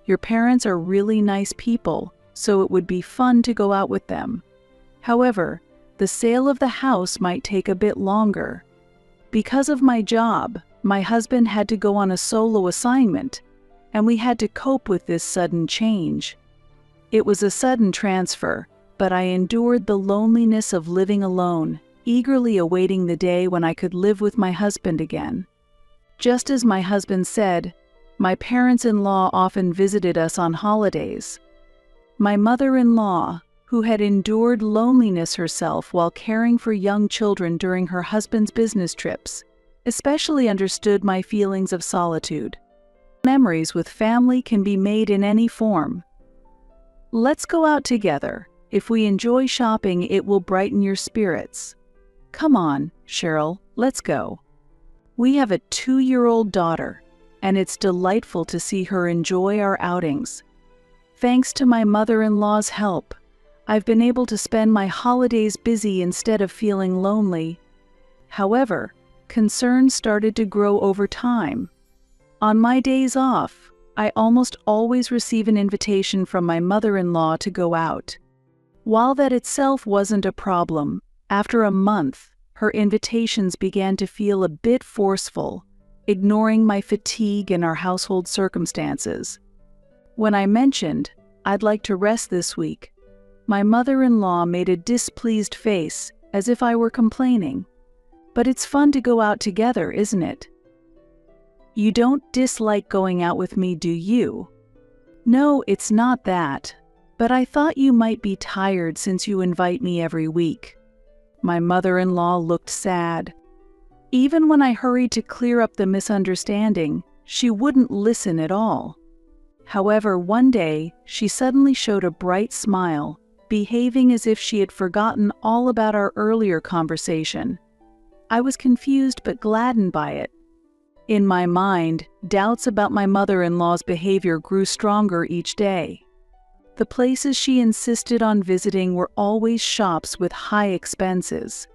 Your parents are really nice people, so it would be fun to go out with them. However, the sale of the house might take a bit longer. Because of my job, my husband had to go on a solo assignment, and we had to cope with this sudden change. It was a sudden transfer, but I endured the loneliness of living alone, eagerly awaiting the day when I could live with my husband again. Just as my husband said, my parents-in-law often visited us on holidays. My mother-in-law, who had endured loneliness herself while caring for young children during her husband's business trips, especially understood my feelings of solitude. Memories with family can be made in any form. Let's go out together. If we enjoy shopping, it will brighten your spirits. Come on, Cheryl, let's go. We have a 2-year-old daughter, and it's delightful to see her enjoy our outings, Thanks to my mother-in-law's help, I've been able to spend my holidays busy instead of feeling lonely. However, concerns started to grow over time. On my days off, I almost always receive an invitation from my mother-in-law to go out. While that itself wasn't a problem, after a month, her invitations began to feel a bit forceful, ignoring my fatigue and our household circumstances. When I mentioned, "I'd like to rest this week," my mother-in-law made a displeased face, as if I were complaining. "But it's fun to go out together, isn't it? You don't dislike going out with me, do you?" "No, it's not that. But I thought you might be tired since you invite me every week." My mother-in-law looked sad. Even when I hurried to clear up the misunderstanding, she wouldn't listen at all. However, one day, she suddenly showed a bright smile, behaving as if she had forgotten all about our earlier conversation. I was confused but gladdened by it. In my mind, doubts about my mother-in-law's behavior grew stronger each day. The places she insisted on visiting were always shops with high expenses.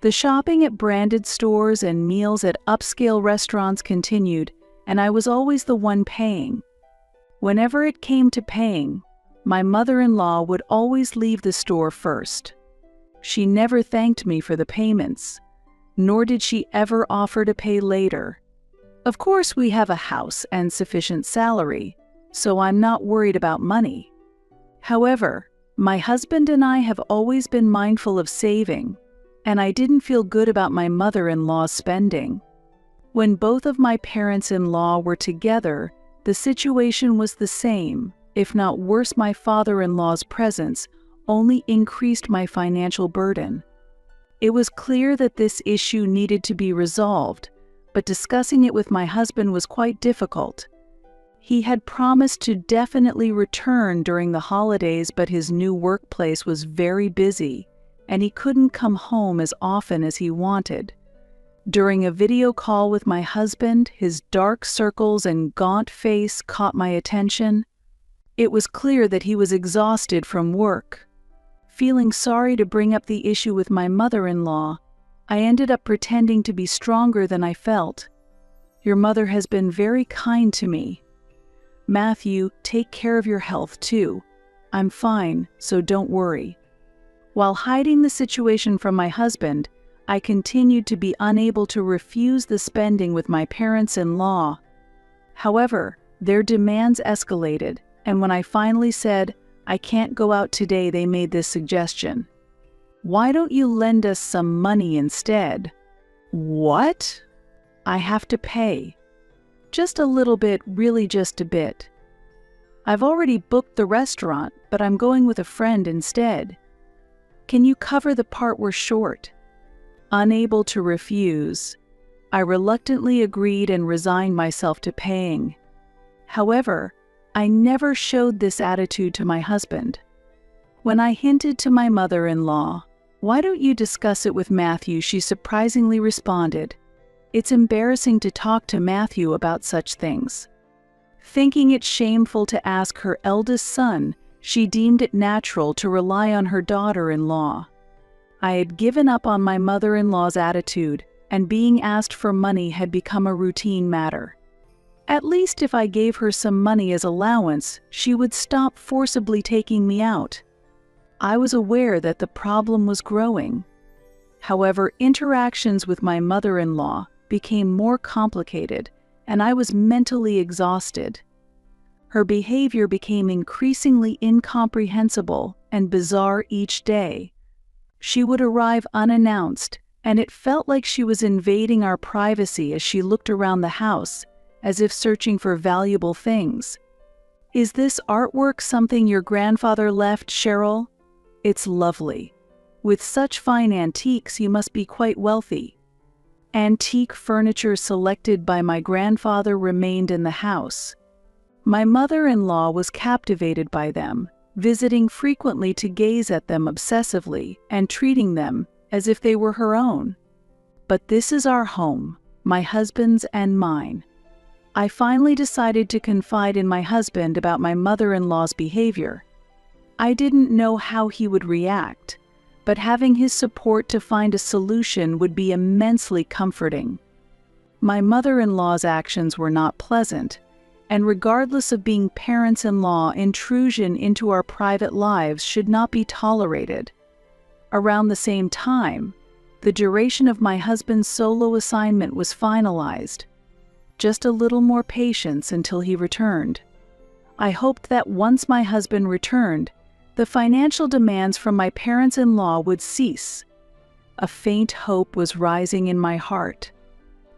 The shopping at branded stores and meals at upscale restaurants continued, and I was always the one paying. Whenever it came to paying, my mother-in-law would always leave the store first. She never thanked me for the payments, nor did she ever offer to pay later. Of course, we have a house and sufficient salary, so I'm not worried about money. However, my husband and I have always been mindful of saving, and I didn't feel good about my mother-in-law's spending. When both of my parents-in-law were together, the situation was the same, if not worse. My father-in-law's presence only increased my financial burden. It was clear that this issue needed to be resolved, but discussing it with my husband was quite difficult. He had promised to definitely return during the holidays, but his new workplace was very busy, and he couldn't come home as often as he wanted. During a video call with my husband, his dark circles and gaunt face caught my attention. It was clear that he was exhausted from work. Feeling sorry to bring up the issue with my mother-in-law, I ended up pretending to be stronger than I felt. "Your mother has been very kind to me. Matthew, take care of your health too. I'm fine, so don't worry." While hiding the situation from my husband, I continued to be unable to refuse the spending with my parents-in-law. However, their demands escalated, and when I finally said, "I can't go out today," they made this suggestion. "Why don't you lend us some money instead?" "What?" "I have to pay. Just a little bit, really just a bit. I've already booked the restaurant, but I'm going with a friend instead. Can you cover the part we're short?" Unable to refuse, I reluctantly agreed and resigned myself to paying. However, I never showed this attitude to my husband. When I hinted to my mother-in-law, "Why don't you discuss it with Matthew?" she surprisingly responded, "It's embarrassing to talk to Matthew about such things." Thinking it shameful to ask her eldest son, she deemed it natural to rely on her daughter-in-law. I had given up on my mother-in-law's attitude, and being asked for money had become a routine matter. At least if I gave her some money as allowance, she would stop forcibly taking me out. I was aware that the problem was growing. However, interactions with my mother-in-law became more complicated, and I was mentally exhausted. Her behavior became increasingly incomprehensible and bizarre each day. She would arrive unannounced, and it felt like she was invading our privacy as she looked around the house, as if searching for valuable things. "Is this artwork something your grandfather left, Cheryl? It's lovely. With such fine antiques, you must be quite wealthy." Antique furniture selected by my grandfather remained in the house. My mother-in-law was captivated by them, visiting frequently to gaze at them obsessively and treating them as if they were her own. "But this is our home, my husband's and mine. I finally decided to confide in my husband about my mother-in-law's behavior. I didn't know how he would react, but having his support to find a solution would be immensely comforting. My mother-in-law's actions were not pleasant, and regardless of being parents-in-law, intrusion into our private lives should not be tolerated. Around the same time, the duration of my husband's solo assignment was finalized. Just a little more patience until he returned. I hoped that once my husband returned, the financial demands from my parents-in-law would cease. A faint hope was rising in my heart.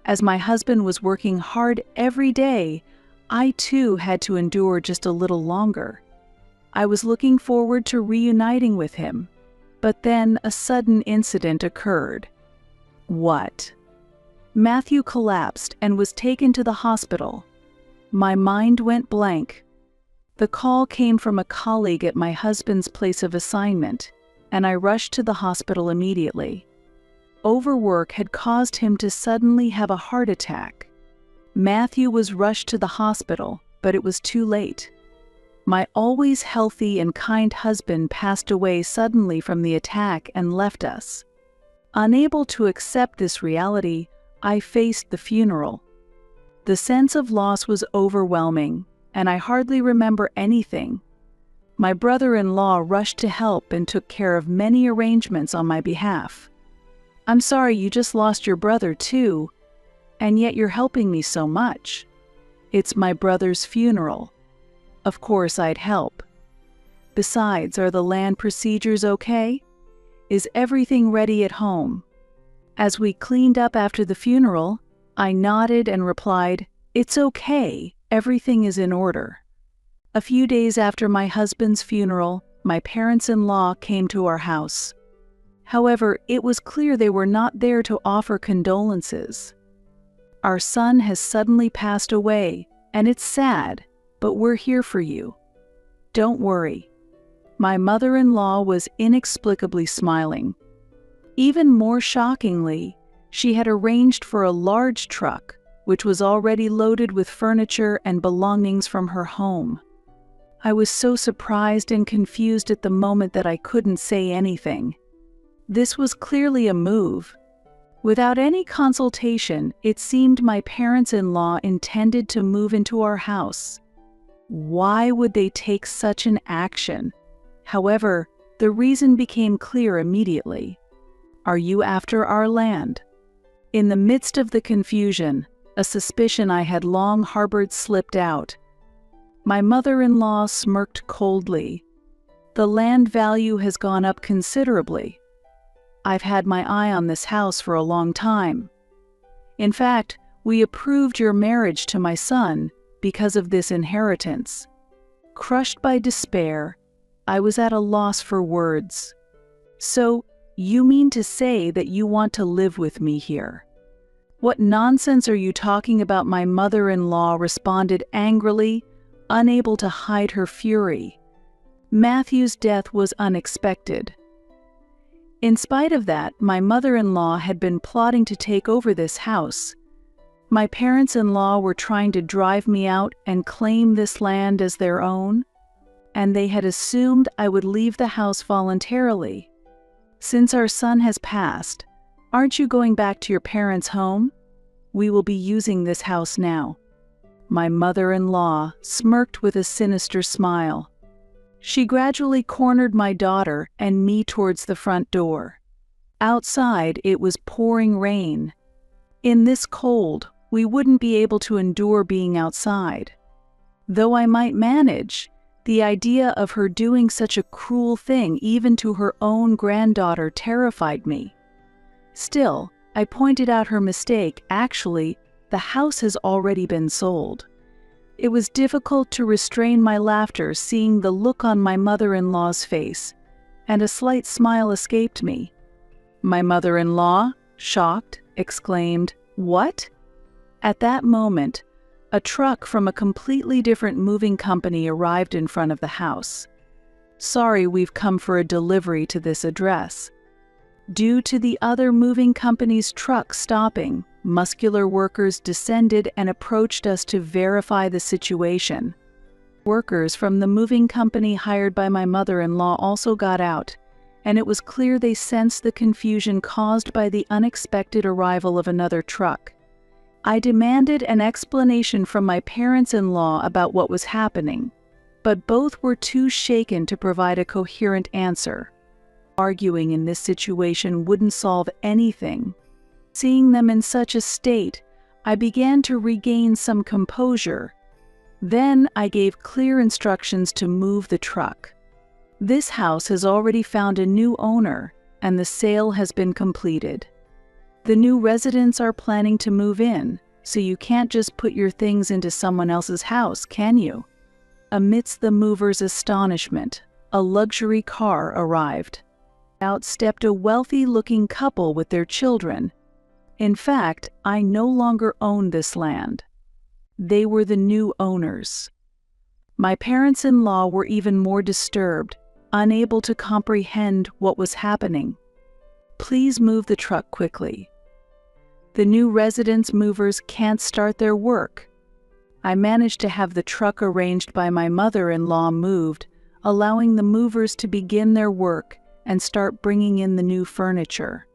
As my husband was working hard every day, I too had to endure just a little longer. I was looking forward to reuniting with him, but then a sudden incident occurred. What? Matthew collapsed and was taken to the hospital. My mind went blank. The call came from a colleague at my husband's place of assignment, and I rushed to the hospital immediately. Overwork had caused him to suddenly have a heart attack. Matthew was rushed to the hospital, but it was too late. My always healthy and kind husband passed away suddenly from the attack and left us. Unable to accept this reality, I faced the funeral. The sense of loss was overwhelming, and I hardly remember anything. My brother-in-law rushed to help and took care of many arrangements on my behalf. "I'm sorry you just lost your brother too, and yet you're helping me so much." "It's my brother's funeral. Of course I'd help. Besides, are the land procedures okay? Is everything ready at home?" As we cleaned up after the funeral, I nodded and replied, "It's okay, everything is in order." A few days after my husband's funeral, my parents-in-law came to our house. However, it was clear they were not there to offer condolences. "Our son has suddenly passed away, and it's sad, but we're here for you. Don't worry." My mother-in-law was inexplicably smiling. Even more shockingly, she had arranged for a large truck, which was already loaded with furniture and belongings from her home. I was so surprised and confused at the moment that I couldn't say anything. This was clearly a move. Without any consultation, it seemed my parents-in-law intended to move into our house. Why would they take such an action? However, the reason became clear immediately. "Are you after our land?" In the midst of the confusion, a suspicion I had long harbored slipped out. My mother-in-law smirked coldly. "The land value has gone up considerably. I've had my eye on this house for a long time. In fact, we approved your marriage to my son because of this inheritance." Crushed by despair, I was at a loss for words. "So, you mean to say that you want to live with me here?" "What nonsense are you talking about?" My mother-in-law responded angrily, unable to hide her fury. Matthew's death was unexpected. In spite of that, my mother-in-law had been plotting to take over this house. My parents-in-law were trying to drive me out and claim this land as their own, and they had assumed I would leave the house voluntarily. "Since our son has passed, aren't you going back to your parents' home? We will be using this house now." My mother-in-law smirked with a sinister smile. She gradually cornered my daughter and me towards the front door. Outside, it was pouring rain. In this cold, we wouldn't be able to endure being outside. Though I might manage, the idea of her doing such a cruel thing even to her own granddaughter terrified me. Still, I pointed out her mistake. "Actually, the house has already been sold." It was difficult to restrain my laughter seeing the look on my mother-in-law's face, and a slight smile escaped me. My mother-in-law, shocked, exclaimed, "What?" At that moment, a truck from a completely different moving company arrived in front of the house. "Sorry, we've come for a delivery to this address." Due to the other moving company's truck stopping, muscular workers descended and approached us to verify the situation. Workers from the moving company hired by my mother-in-law also got out, and it was clear they sensed the confusion caused by the unexpected arrival of another truck. I demanded an explanation from my parents-in-law about what was happening, but both were too shaken to provide a coherent answer. Arguing in this situation wouldn't solve anything. Seeing them in such a state, I began to regain some composure. Then I gave clear instructions to move the truck. This house has already found a new owner, and the sale has been completed. The new residents are planning to move in, so you can't just put your things into someone else's house, can you? Amidst the movers' astonishment, a luxury car arrived. Out stepped a wealthy-looking couple with their children. In fact, I no longer owned this land. They were the new owners. My parents-in-law were even more disturbed, unable to comprehend what was happening. Please move the truck quickly. The new residents' movers can't start their work. I managed to have the truck arranged by my mother-in-law moved, allowing the movers to begin their work and start bringing in the new furniture.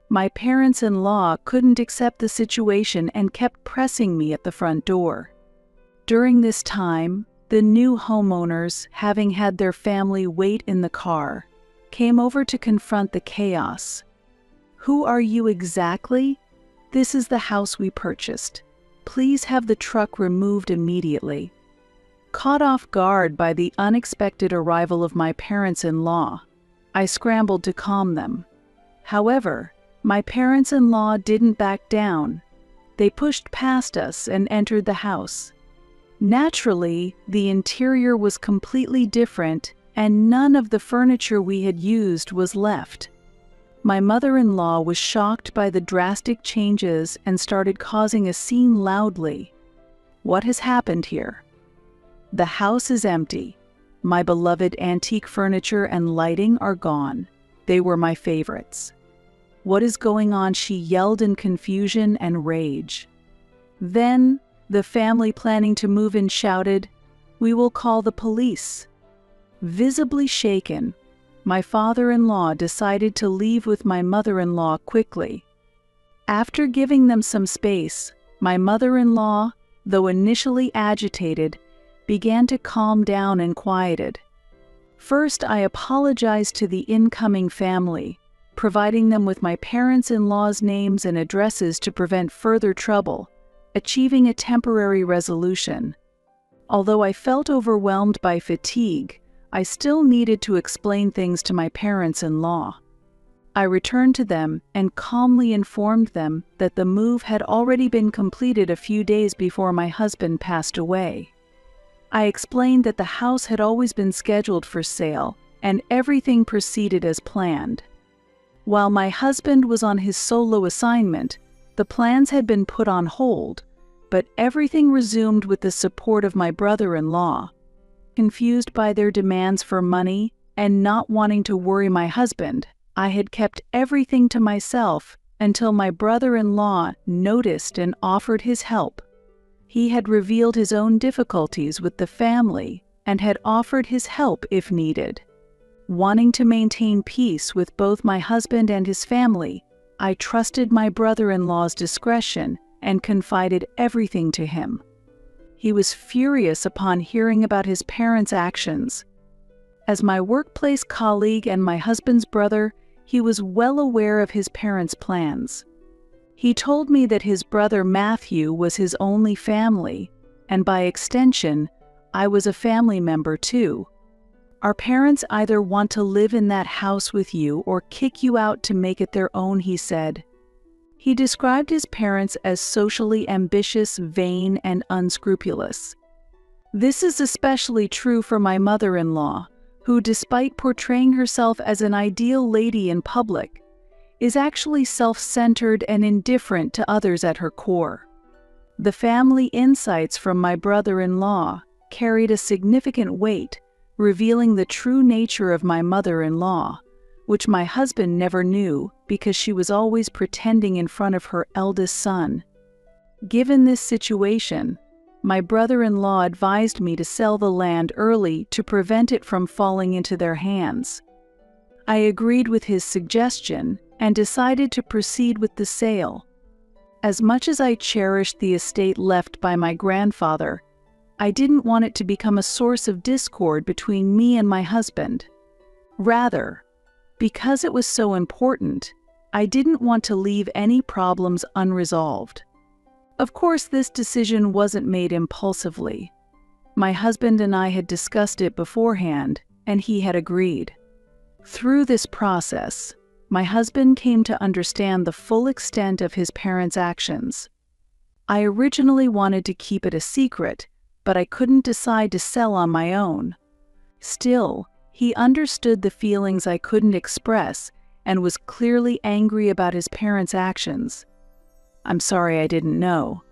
My parents-in-law couldn't accept the situation and kept pressing me at the front door. During this time, the new homeowners, having had their family wait in the car, came over to confront the chaos. "Who are you exactly? This is the house we purchased. Please have the truck removed immediately." Caught off guard by the unexpected arrival of my parents-in-law, I scrambled to calm them. However, my parents-in-law didn't back down. They pushed past us and entered the house. Naturally, the interior was completely different, and none of the furniture we had used was left. My mother-in-law was shocked by the drastic changes and started causing a scene loudly. "What has happened here?" "The house is empty. My beloved antique furniture and lighting are gone. They were my favorites." "What is going on?" she yelled in confusion and rage. Then, the family planning to move in shouted, "We will call the police." Visibly shaken, my father-in-law decided to leave with my mother-in-law quickly. After giving them some space, my mother-in-law, though initially agitated, began to calm down and quieted. First, I apologized to the incoming family, providing them with my parents-in-law's names and addresses to prevent further trouble, achieving a temporary resolution. Although I felt overwhelmed by fatigue, I still needed to explain things to my parents-in-law. I returned to them and calmly informed them that the move had already been completed a few days before my husband passed away. I explained that the house had always been scheduled for sale, and everything proceeded as planned. While my husband was on his solo assignment, the plans had been put on hold, but everything resumed with the support of my brother-in-law. Confused by their demands for money and not wanting to worry my husband, I had kept everything to myself until my brother-in-law noticed and offered his help. He had revealed his own difficulties with the family and had offered his help if needed. Wanting to maintain peace with both my husband and his family, I trusted my brother-in-law's discretion and confided everything to him. He was furious upon hearing about his parents' actions. As my workplace colleague and my husband's brother, he was well aware of his parents' plans. He told me that his brother Matthew was his only family, and by extension, I was a family member too. "Our parents either want to live in that house with you or kick you out to make it their own," he said. He described his parents as socially ambitious, vain, and unscrupulous. This is especially true for my mother-in-law, who, despite portraying herself as an ideal lady in public, is actually self-centered and indifferent to others at her core. The family insights from my brother-in-law carried a significant weight, revealing the true nature of my mother-in-law, which my husband never knew because she was always pretending in front of her eldest son. Given this situation, my brother-in-law advised me to sell the land early to prevent it from falling into their hands. I agreed with his suggestion and decided to proceed with the sale. As much as I cherished the estate left by my grandfather, I didn't want it to become a source of discord between me and my husband. Rather, because it was so important, I didn't want to leave any problems unresolved. Of course, this decision wasn't made impulsively. My husband and I had discussed it beforehand, and he had agreed. Through this process, my husband came to understand the full extent of his parents' actions. I originally wanted to keep it a secret, but I couldn't decide to sell on my own. Still, he understood the feelings I couldn't express and was clearly angry about his parents' actions. "I'm sorry I didn't know.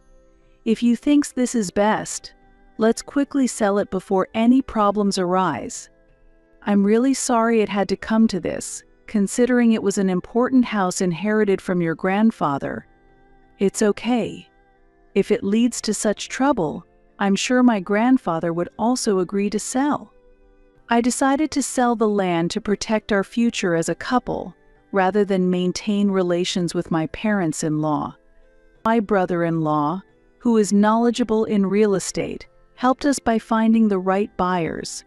If you think this is best, let's quickly sell it before any problems arise. I'm really sorry it had to come to this, considering it was an important house inherited from your grandfather. It's okay. If it leads to such trouble, I'm sure my grandfather would also agree to sell." I decided to sell the land to protect our future as a couple, rather than maintain relations with my parents-in-law. My brother-in-law, who is knowledgeable in real estate, helped us by finding the right buyers.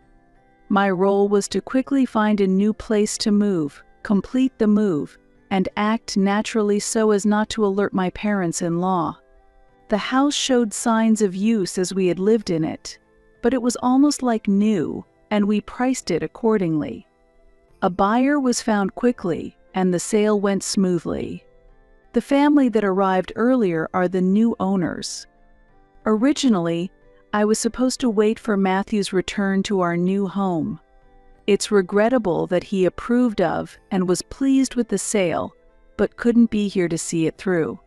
My role was to quickly find a new place to move, complete the move, and act naturally so as not to alert my parents-in-law. The house showed signs of use as we had lived in it, but it was almost like new, and we priced it accordingly. A buyer was found quickly, and the sale went smoothly. The family that arrived earlier are the new owners. Originally, I was supposed to wait for Matthew's return to our new home. It's regrettable that he approved of and was pleased with the sale, but couldn't be here to see it through.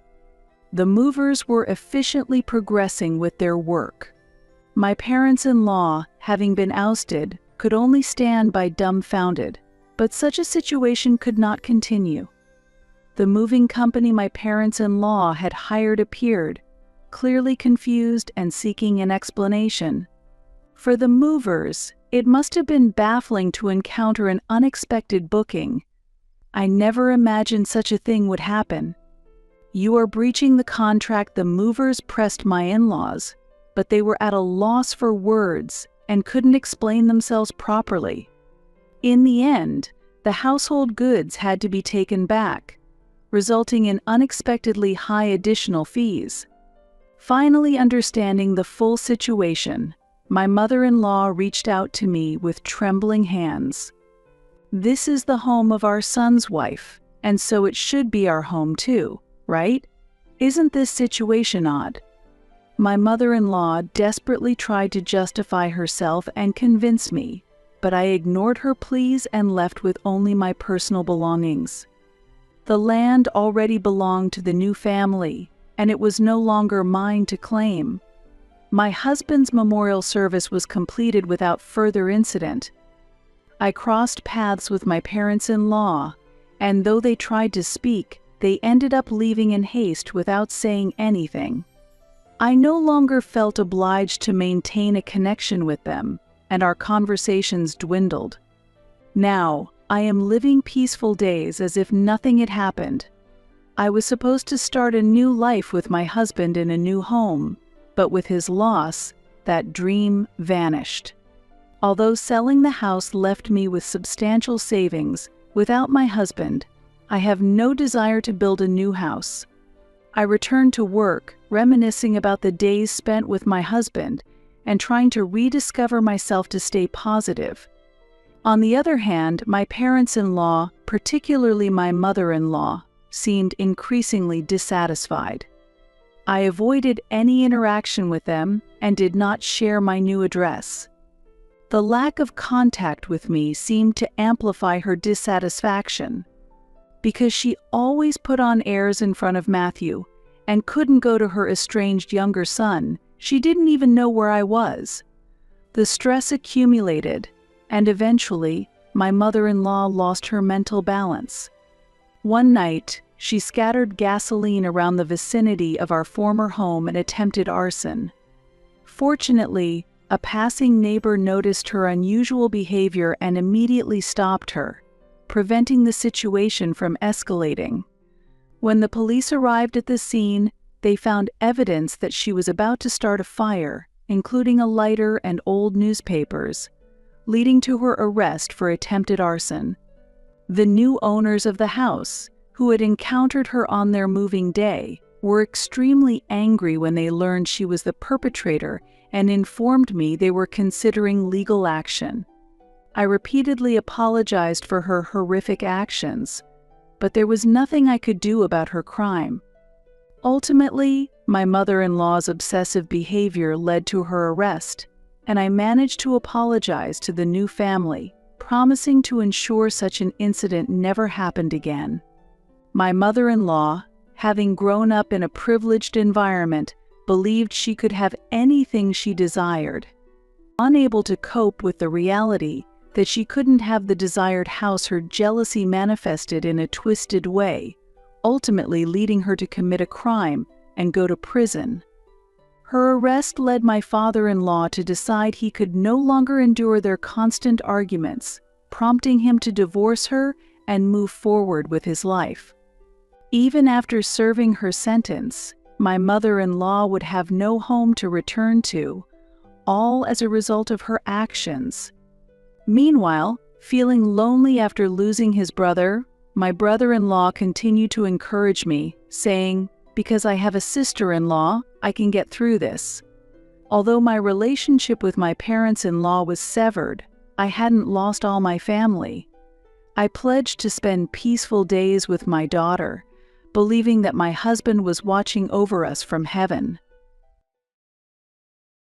The movers were efficiently progressing with their work. My parents-in-law, having been ousted, could only stand by dumbfounded, but such a situation could not continue. The moving company my parents-in-law had hired appeared, clearly confused and seeking an explanation. For the movers, it must have been baffling to encounter an unexpected booking. "I never imagined such a thing would happen. You are breaching the contract," the movers pressed my in-laws, but they were at a loss for words and couldn't explain themselves properly. In the end, the household goods had to be taken back, resulting in unexpectedly high additional fees. Finally understanding the full situation, my mother-in-law reached out to me with trembling hands. "This is the home of our son's wife, and so it should be our home too, right? Isn't this situation odd?" My mother-in-law desperately tried to justify herself and convince me, but I ignored her pleas and left with only my personal belongings. The land already belonged to the new family, and it was no longer mine to claim. My husband's memorial service was completed without further incident. I crossed paths with my parents-in-law, and though they tried to speak, they ended up leaving in haste without saying anything. I no longer felt obliged to maintain a connection with them, and our conversations dwindled. Now, I am living peaceful days as if nothing had happened. I was supposed to start a new life with my husband in a new home, but with his loss, that dream vanished. Although selling the house left me with substantial savings, without my husband, I have no desire to build a new house. I returned to work, reminiscing about the days spent with my husband and trying to rediscover myself to stay positive. On the other hand, my parents-in-law, particularly my mother-in-law, seemed increasingly dissatisfied. I avoided any interaction with them and did not share my new address. The lack of contact with me seemed to amplify her dissatisfaction. Because she always put on airs in front of Matthew and couldn't go to her estranged younger son, she didn't even know where I was. The stress accumulated, and eventually, my mother-in-law lost her mental balance. One night, she scattered gasoline around the vicinity of our former home and attempted arson. Fortunately, a passing neighbor noticed her unusual behavior and immediately stopped her, preventing the situation from escalating. When the police arrived at the scene, they found evidence that she was about to start a fire, including a lighter and old newspapers, leading to her arrest for attempted arson. The new owners of the house, who had encountered her on their moving day, were extremely angry when they learned she was the perpetrator and informed me they were considering legal action. I repeatedly apologized for her horrific actions, but there was nothing I could do about her crime. Ultimately, my mother-in-law's obsessive behavior led to her arrest, and I managed to apologize to the new family, promising to ensure such an incident never happened again. My mother-in-law, having grown up in a privileged environment, believed she could have anything she desired. Unable to cope with the reality that she couldn't have the desired house, her jealousy manifested in a twisted way, ultimately leading her to commit a crime and go to prison. Her arrest led my father-in-law to decide he could no longer endure their constant arguments, prompting him to divorce her and move forward with his life. Even after serving her sentence, my mother-in-law would have no home to return to, all as a result of her actions. Meanwhile, feeling lonely after losing his brother, my brother-in-law continued to encourage me, saying, "Because I have a sister-in-law, I can get through this." Although my relationship with my parents-in-law was severed, I hadn't lost all my family. I pledged to spend peaceful days with my daughter, believing that my husband was watching over us from heaven.